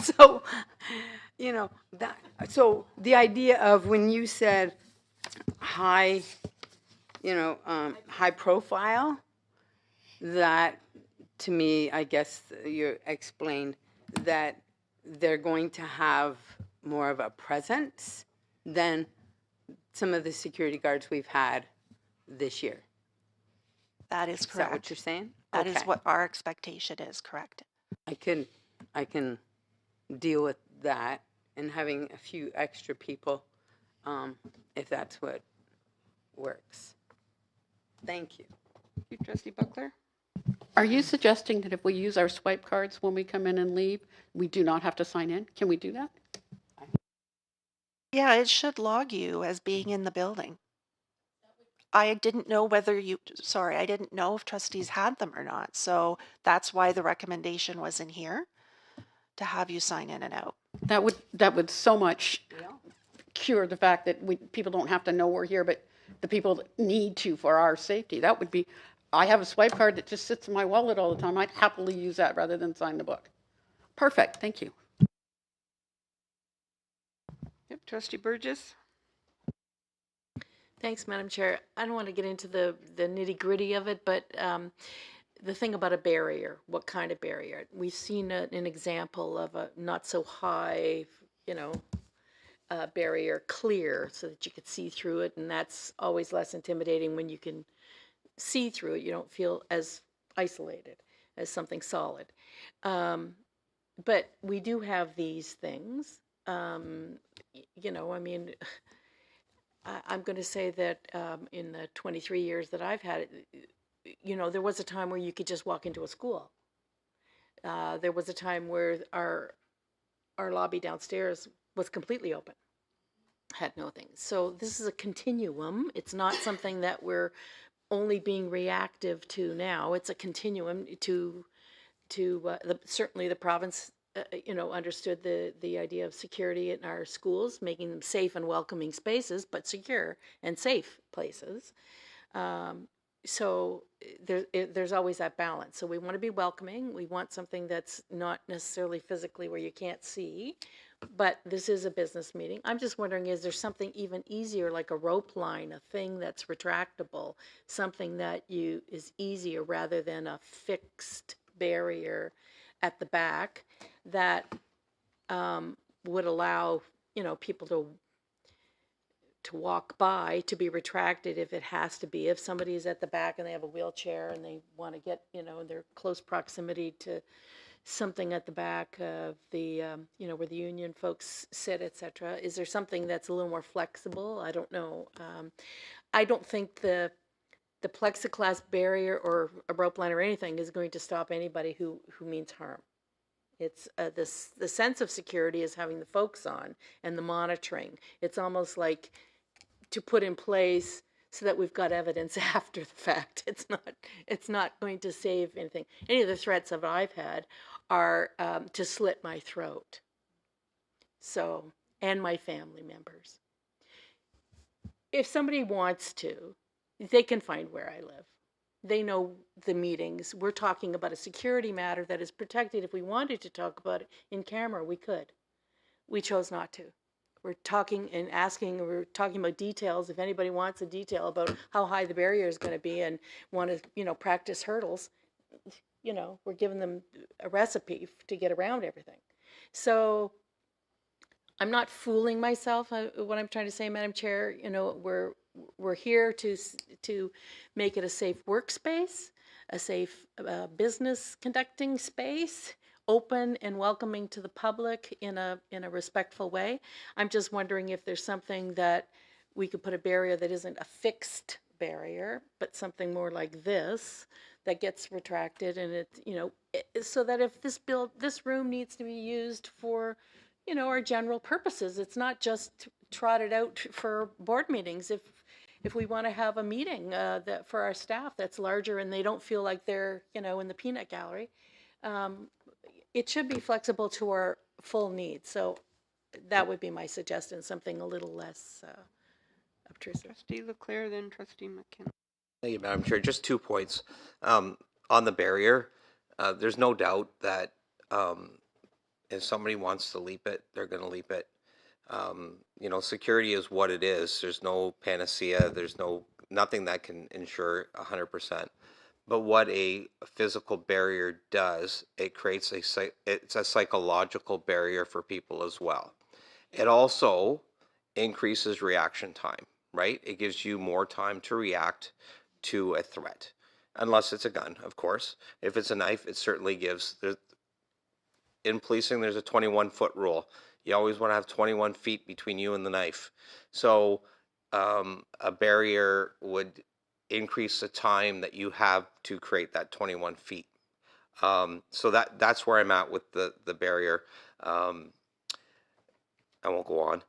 So, that. So the idea of when you said high, high profile, that to me, I guess you explained that they're going to have more of a presence than some of the security guards we've had this year. That is Is correct. that what you're saying? That is Okay. what our expectation is, correct. I can deal with that and having a few extra people, if that's what works. Thank you. You, Trustee Buckler? Are you suggesting that if we use our swipe cards when we come in and leave, we do not have to sign in? Can we do that? Yeah, it should log you as being in the building. I didn't know I didn't know if trustees had them or not. So that's why the recommendation was in here to have you sign in and out. That would so much cure the fact that people don't have to know we're here, but the people that need to for our safety. That would be, I have a swipe card that just sits in my wallet all the time. I'd happily use that rather than sign the book. Perfect, thank you. Yep, Trustee Burgess? Thanks, Madam Chair. I don't want to get into the nitty gritty of it, but the thing about a barrier, what kind of barrier? We've seen an example of a not so high, barrier clear so that you could see through it, and that's always less intimidating when you can see through it. You don't feel as isolated as something solid. But we do have these things. I mean, I'm going to say that in the 23 years that I've had it, there was a time where you could just walk into a school. There was a time where our lobby downstairs was completely open, had no things. So this is a continuum. It's not something that we're only being reactive to now. It's a continuum to certainly the province understood the idea of security in our schools, making them safe and welcoming spaces, but secure and safe places. so there's always that balance. So we want to be welcoming. We want something that's not necessarily physically where you can't see, but this is a business meeting. I'm just wondering, is there something even easier, like a rope line, a thing that's retractable, something that is easier rather than a fixed barrier at the back that would allow, people to walk by, to be retracted if it has to be. If somebody is at the back and they have a wheelchair and they want to get, in their close proximity to something at the back of the, where the union folks sit, et cetera. Is there something that's a little more flexible? I don't know. I don't think the plexiglass barrier or a rope line or anything is going to stop anybody who means harm. It's the sense of security is having the folks on and the monitoring. It's almost like to put in place so that we've got evidence after the fact. It's not going to save anything. Any of the threats that I've had are to slit my throat. So, and my family members. If somebody wants to, they can find where I live. They know the meetings. We're talking about a security matter that is protected. If we wanted to talk about it in camera, we could. We chose not to. We're talking about details. If anybody wants a detail about how high the barrier is going to be and want to, practice hurdles, we're giving them a recipe to get around everything. So I'm not fooling myself. What I'm trying to say, Madam Chair, we're here to make it a safe workspace, a safe business conducting space, open and welcoming to the public in a respectful way. I'm just wondering if there's something that we could put a barrier that isn't a fixed barrier, but something more like this that gets retracted, and so that if this room needs to be used for, our general purposes, it's not just trotted out for board meetings. If we want to have a meeting that for our staff that's larger and they don't feel like they're, in the peanut gallery, it should be flexible to our full needs. So that would be my suggestion, something a little less obtrusive. Trustee Leclerc, then Trustee McKenna. Thank you, Madam Chair. Just 2 points. On the barrier, there's no doubt that if somebody wants to leap it, they're going to leap it. Security is what it is. There's no panacea. There's nothing that can ensure 100%. But what a physical barrier does, it creates it's a psychological barrier for people as well. It also increases reaction time, right? It gives you more time to react to a threat, unless it's a gun, of course. If it's a knife, it certainly gives. In policing, there's a 21-foot rule. You always want to have 21 feet between you and the knife. So a barrier would increase the time that you have to create that 21 feet. So that's where I'm at with the barrier. I won't go on,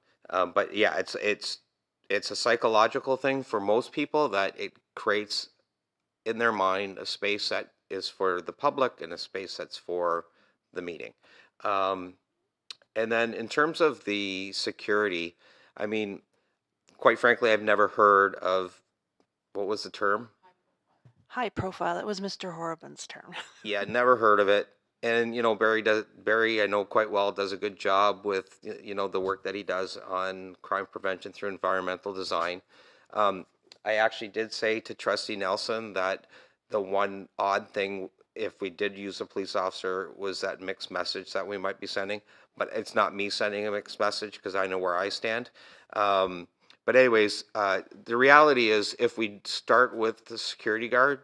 but yeah, it's a psychological thing for most people, that it creates in their mind a space that is for the public and a space that's for the meeting. And then in terms of the security, I mean, quite frankly, I've never heard of, what was the term? High profile. It was Mr. Horriban's term. Yeah, never heard of it. And Barry I know quite well, does a good job with the work that he does on crime prevention through environmental design. I actually did say to Trustee Nelson that the one odd thing, if we did use a police officer, was that mixed message that we might be sending. But it's not me sending a mixed message, because I know where I stand. But anyways, the reality is, if we start with the security guard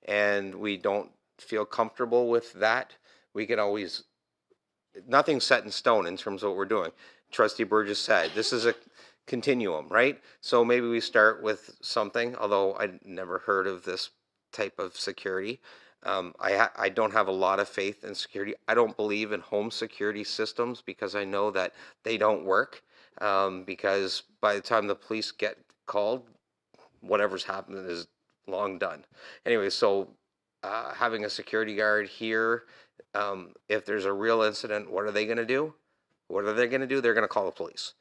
and we don't feel comfortable with that, we can always, nothing's set in stone in terms of what we're doing. Trustee Burgess said, this is a continuum, right? So maybe we start with something, although I never heard of this type of security. I don't have a lot of faith in security. I don't believe in home security systems, because I know that they don't work, because by the time the police get called, whatever's happened is long done. Anyway, so having a security guard here, if there's a real incident, what are they going to do? What are they going to do? They're going to call the police.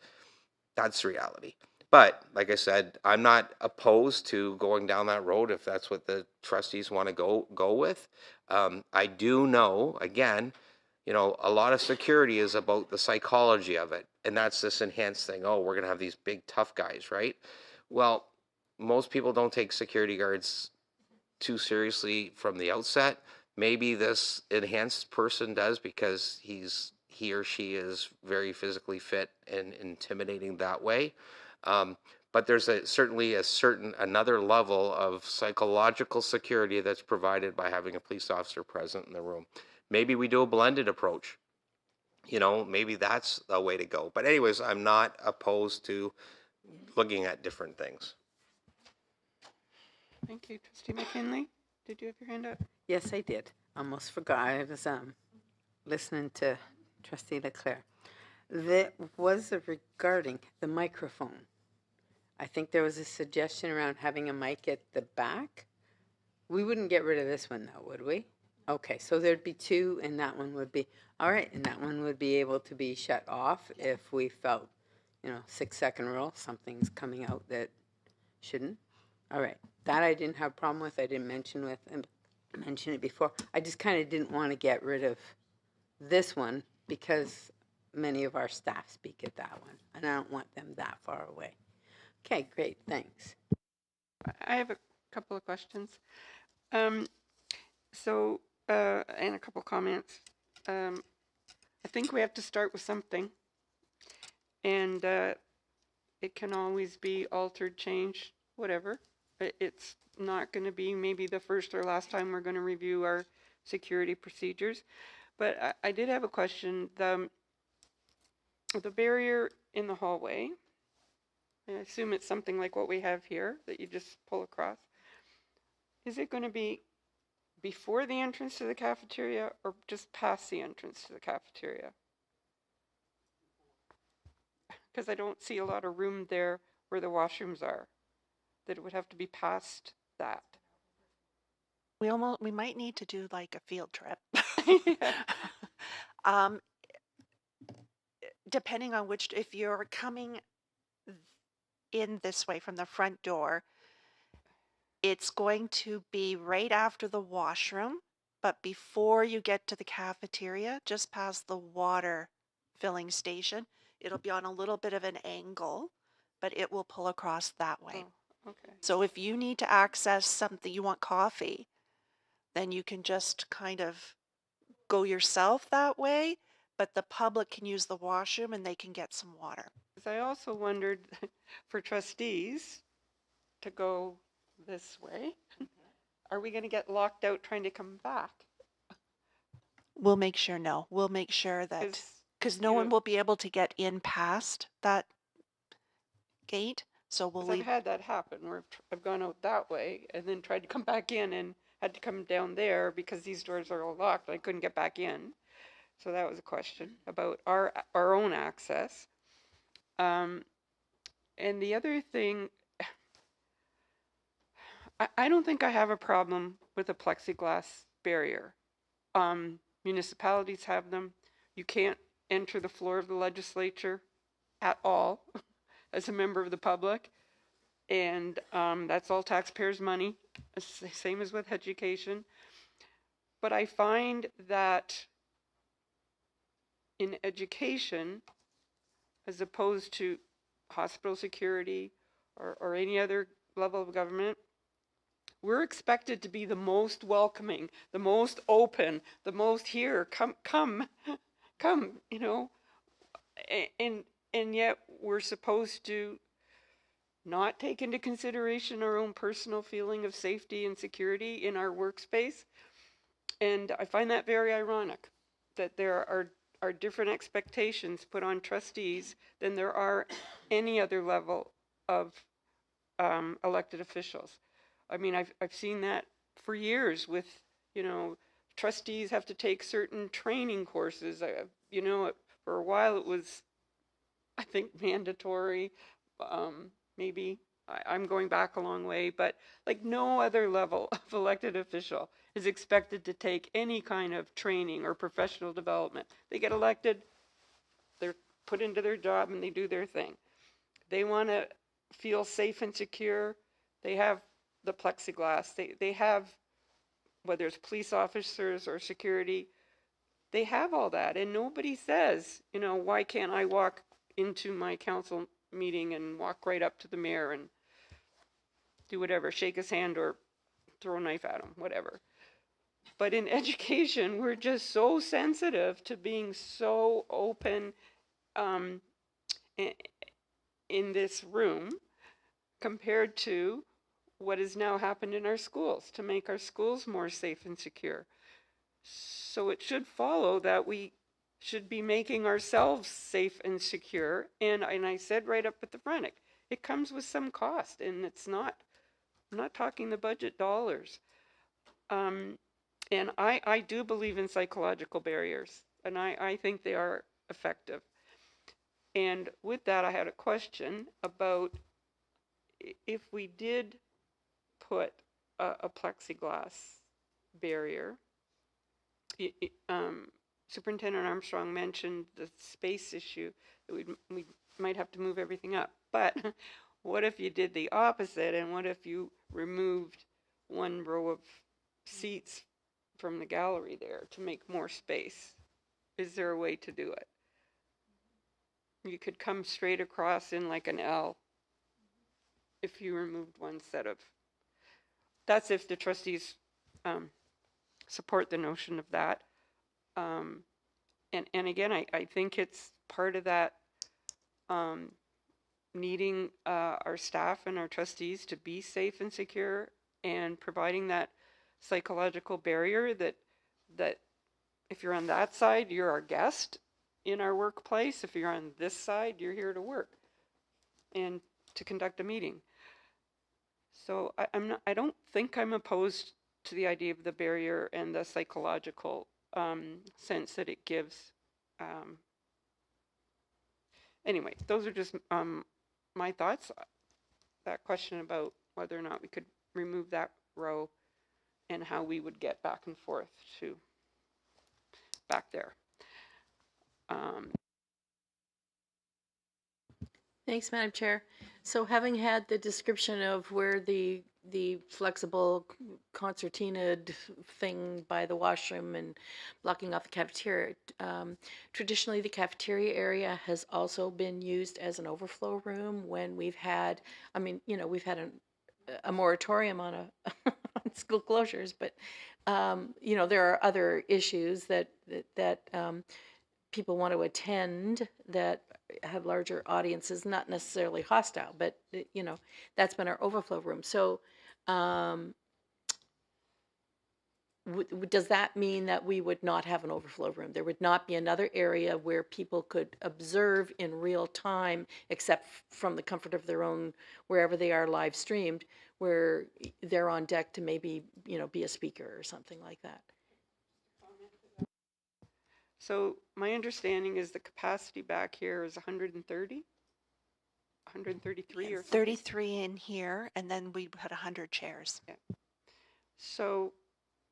That's the reality. But like I said, I'm not opposed to going down that road if that's what the trustees want to go with. I do know, again, you know, a lot of security is about the psychology of it, and that's this enhanced thing. Oh, we're gonna have these big tough guys, right? Well, most people don't take security guards too seriously from the outset. Maybe this enhanced person does because he or she is very physically fit and intimidating that way. But there's certainly another level of psychological security that's provided by having a police officer present in the room. Maybe we do a blended approach. You know, maybe that's a way to go. But anyways, I'm not opposed to looking at different things. Thank you. Trustee McKinley, did you have your hand up? Yes, I did. Almost forgot. I was listening to Trustee Leclerc. That was regarding the microphone. I think there was a suggestion around having a mic at the back. We wouldn't get rid of this one though, would we? Okay, so there'd be two, and that one would be, all right, and that one would be able to be shut off if we felt, 6-second rule, something's coming out that shouldn't. All right, that I didn't have a problem with. I didn't mention it before. I just kind of didn't want to get rid of this one because many of our staff speak at that one, and I don't want them that far away. Okay, great, thanks. I have a couple of questions. And a couple comments. I think we have to start with something, and it can always be altered, changed, whatever. It's not going to be maybe the first or last time we're going to review our security procedures. But I did have a question. The barrier in the hallway, I assume it's something like what we have here that you just pull across. Is it going to be before the entrance to the cafeteria or just past the entrance to the cafeteria? Because I don't see a lot of room there where the washrooms are, that it would have to be past that. We might need to do like a field trip. Yeah. Depending on if you're coming in this way from the front door, it's going to be right after the washroom, but before you get to the cafeteria, just past the water filling station. It'll be on a little bit of an angle, but it will pull across that way. Oh, okay. So if you need to access something, you want coffee, then you can just kind of go yourself that way, but the public can use the washroom and they can get some water. Because I also wondered for trustees to go this way, are we going to get locked out trying to come back? We'll make sure we'll make sure that, because no one will be able to get in past that gate, so we'll leave. I've had that happen where I've gone out that way and then tried to come back in and had to come down there because these doors are all locked. I couldn't get back in. So that was a question about our own access. And the other thing, I don't think I have a problem with a plexiglass barrier. Municipalities have them. You can't enter the floor of the legislature at all as a member of the public. And that's all taxpayers' money, same as with education. But I find that in education, as opposed to hospital security or any other level of government, we're expected to be the most welcoming, the most open, the most here, come, you know, and yet we're supposed to not take into consideration our own personal feeling of safety and security in our workspace. And I find that very ironic that there are different expectations put on trustees than there are any other level of elected officials. I mean, I've seen that for years with, trustees have to take certain training courses. For a while it was, I think, mandatory. Maybe I'm going back a long way, but like no other level of elected official is expected to take any kind of training or professional development. They get elected, they're put into their job, and they do their thing. They want to feel safe and secure, they have the plexiglass. They have, whether it's police officers or security, they have all that. And nobody says, you know, why can't I walk into my council meeting and walk right up to the mayor and do whatever, shake his hand or throw a knife at him, whatever. But in education, we're just so sensitive to being so open in this room compared to what has now happened in our schools to make our schools more safe and secure. So it should follow that we should be making ourselves safe and secure. And I said right up at the front, it comes with some cost, and it's not, I'm not talking the budget dollars. And I do believe in psychological barriers, and I think they are effective. And with that, I had a question about if we did put a plexiglass barrier. Superintendent Armstrong mentioned the space issue, that we might have to move everything up. But what if you did the opposite, and what if you removed one row of seats from the gallery there to make more space? Is there a way to do it? You could come straight across in like an L if you removed one set of, that's if the trustees support the notion of that. And again, I think it's part of that needing our staff and our trustees to be safe and secure, and providing that psychological barrier that if you're on that side, you're our guest in our workplace. If you're on this side, you're here to work and to conduct a meeting. So I don't think I'm opposed to the idea of the barrier and the psychological sense that it gives. Anyway, those are just my thoughts. That question about whether or not we could remove that row and how we would get back and forth to back there. Thanks, Madam Chair. So having had the description of where the flexible concertinaed thing by the washroom and blocking off the cafeteria, traditionally the cafeteria area has also been used as an overflow room when we've had, I mean, you know, we've had a moratorium on on school closures, but you know, there are other issues that people want to attend that have larger audiences, not necessarily hostile, but you know, that's been our overflow room. So does that mean that we would not have an overflow room? There would not be another area where people could observe in real time, except from the comfort of their own, wherever they are live streamed, where they're on deck to maybe, you know, be a speaker or something like that. So my understanding is the capacity back here is 130, 133 or something. 33 in here, and then we put 100 chairs. Yeah. So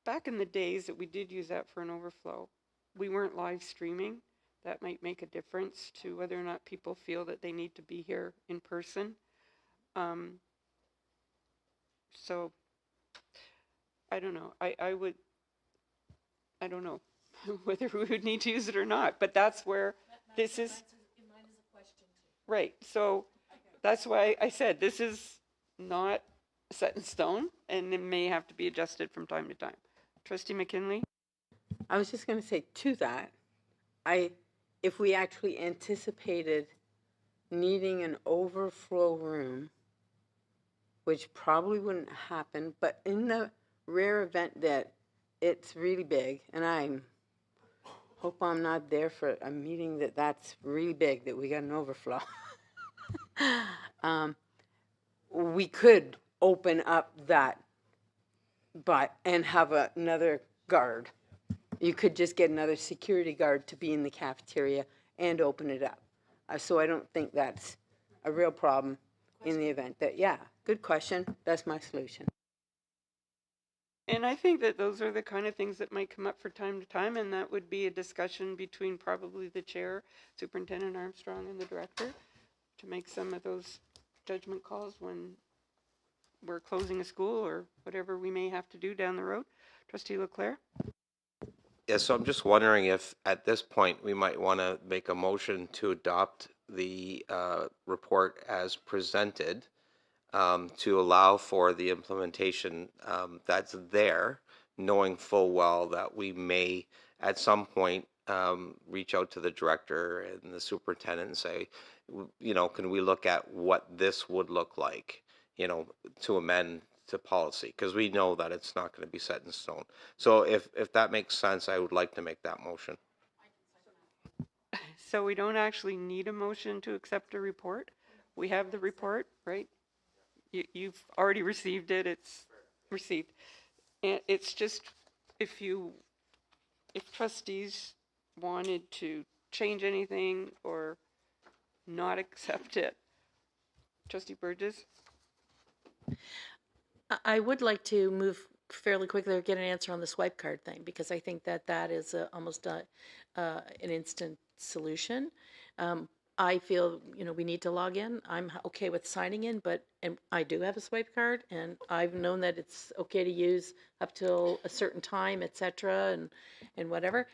back in the days that we did use that for an overflow, we weren't live streaming. That might make a difference to whether or not people feel that they need to be here in person. So I don't know. I don't know whether we would need to use it or not, but that's where this is. Right. So that's why I said this is not set in stone, and it may have to be adjusted from time to time. Trustee McKinley? I was just going to say to that, if we actually anticipated needing an overflow room, which probably wouldn't happen, but in the rare event that it's really big, and I hope I'm not there for a meeting that's really big, that we got an overflow, we could open up that and have another guard. You could just get another security guard to be in the cafeteria and open it up. So I don't think that's a real problem in the event that, yeah, good question. That's my solution. And I think that those are the kind of things that might come up from time to time, and that would be a discussion between probably the chair, Superintendent Armstrong, and the director to make some of those judgment calls when we're closing a school or whatever we may have to do down the road. Trustee Leclerc? Yeah, so I'm just wondering if at this point we might want to make a motion to adopt the report as presented, to allow for the implementation that's there, knowing full well that we may at some point reach out to the director and the superintendent and say, you know, can we look at what this would look like, you know, to amend to policy, because we know that it's not going to be set in stone. So if that makes sense, I would like to make that motion. So we don't actually need a motion to accept a report. We have the report, right? You've already received it. It's received. And it's just if trustees wanted to change anything or not accept it. Trustee Burgess? I would like to move fairly quickly or get an answer on the swipe card thing, because I think that that is almost an instant solution. I feel, you know, we need to log in. I'm okay with signing in, but and I do have a swipe card, and I've known that it's okay to use up till a certain time, et cetera, and whatever.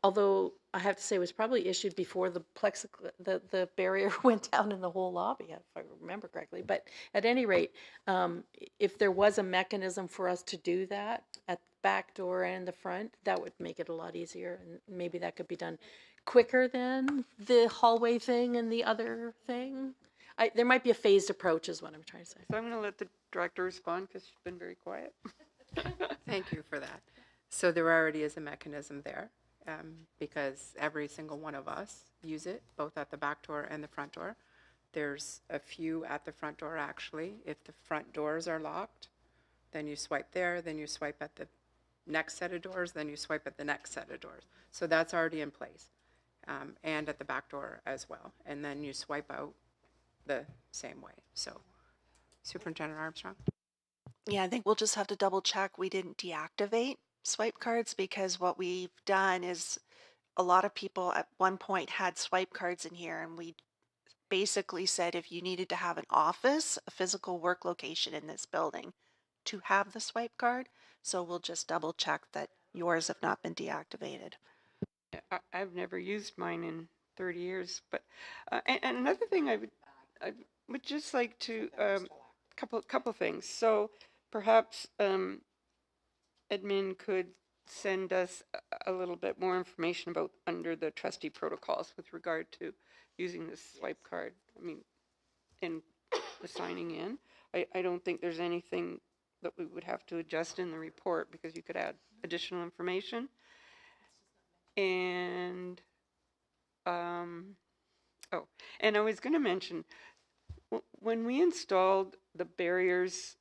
Although I have to say it was probably issued before the the barrier went down in the whole lobby, if I remember correctly. But at any rate, if there was a mechanism for us to do that at the back door and the front, that would make it a lot easier, and maybe that could be done quicker than the hallway thing and the other thing. There might be a phased approach is what I'm trying to say. So I'm going to let the director respond because she's been very quiet. Thank you for that. So there already is a mechanism there, because every single one of us use it, both at the back door and the front door. There's a few at the front door, actually. If the front doors are locked, then you swipe there, then you swipe at the next set of doors, then you swipe at the next set of doors. So that's already in place, and at the back door as well. And then you swipe out the same way. So Superintendent Armstrong? Yeah, I think we'll just have to double check. We didn't deactivate swipe cards because what we've done is a lot of people at one point had swipe cards in here, and we basically said if you needed to have an office, a physical work location in this building to have the swipe card. So we'll just double check that yours have not been deactivated. I've never used mine in 30 years, but and another thing I would just like to couple things. So perhaps admin could send us a little bit more information about under the trustee protocols with regard to using this swipe card. I mean, and the signing in. I don't think there's anything that we would have to adjust in the report because you could add additional information. And oh, and I was going to mention when we installed the barriers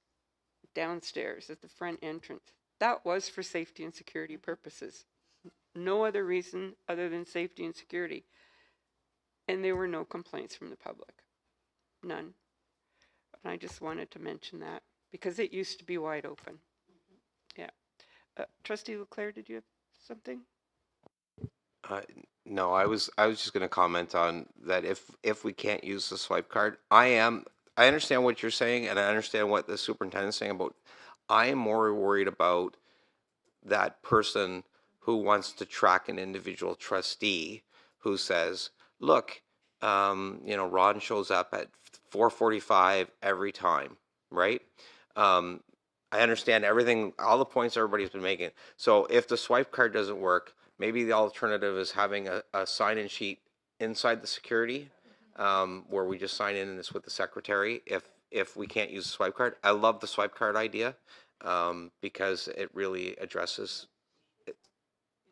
downstairs at the front entrance, that was for safety and security purposes. No other reason other than safety and security. And there were no complaints from the public. None. And I just wanted to mention that because it used to be wide open. Yeah. Trustee Leclerc, did you have something? No, I was just going to comment on that. If we can't use the swipe card, I understand what you're saying, and I understand what the superintendent's saying about. I am more worried about that person who wants to track an individual trustee who says, "Look, you know, Ron shows up at 4:45 every time, right?" I understand everything, all the points everybody's been making. So if the swipe card doesn't work, maybe the alternative is having a sign-in sheet inside the security, where we just sign in and it's with the secretary if we can't use the swipe card. I love the swipe card idea, because it really addresses.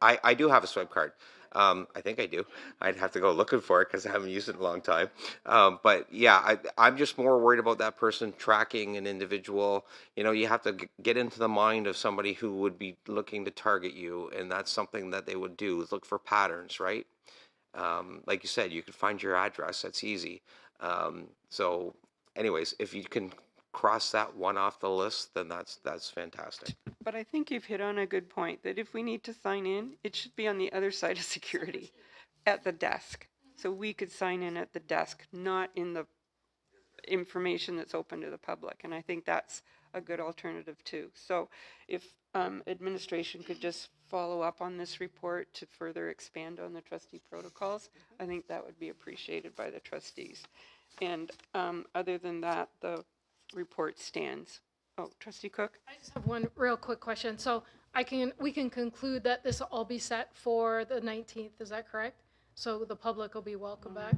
I do have a swipe card. I think I do. I'd have to go looking for it because I haven't used it in a long time. But yeah, I'm just more worried about that person tracking an individual. You know, you have to get into the mind of somebody who would be looking to target you, and that's something that they would do, is look for patterns, right? Like you said, you could find your address. That's easy. So anyways, if you can cross that one off the list, then that's fantastic. But I think you've hit on a good point that if we need to sign in, it should be on the other side of security at the desk. So we could sign in at the desk, not in the information that's open to the public. And I think that's a good alternative too. So if administration could just follow up on this report to further expand on the trustee protocols, I think that would be appreciated by the trustees. And other than that, the report stands. Oh, Trustee Cook? I just have one real quick question. So we can conclude that this will all be set for the 19th, is that correct? So the public will be welcome back?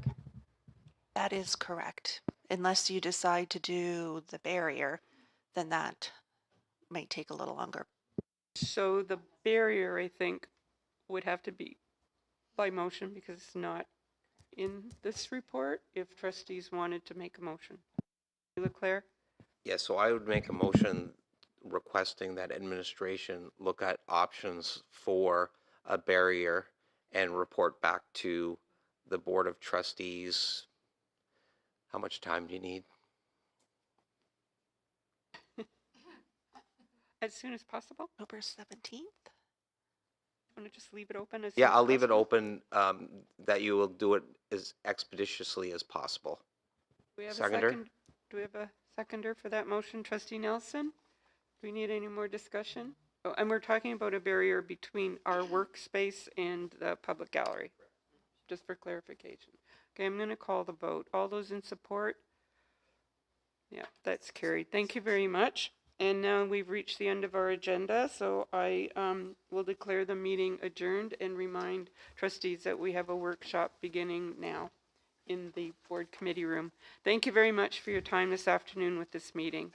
That is correct. Unless you decide to do the barrier, then that might take a little longer. So the barrier, I think, would have to be by motion because it's not in this report if trustees wanted to make a motion. Leclerc? Yeah, so I would make a motion requesting that administration look at options for a barrier and report back to the Board of Trustees. How much time do you need? As soon as possible? October 17th? Want to just leave it open as Yeah, soon as I'll leave it possible? open, that you will do it as expeditiously as possible. Do we have Seconder? a second? Do we have a seconder for that motion? Trustee Nelson? Do we need any more discussion? Oh, and we're talking about a barrier between our workspace and the public gallery, just for clarification. Okay, I'm going to call the vote. All those in support? Yeah, that's carried. Thank you very much. And now we've reached the end of our agenda, so I will declare the meeting adjourned and remind trustees that we have a workshop beginning now in the board committee room. Thank you very much for your time this afternoon with this meeting.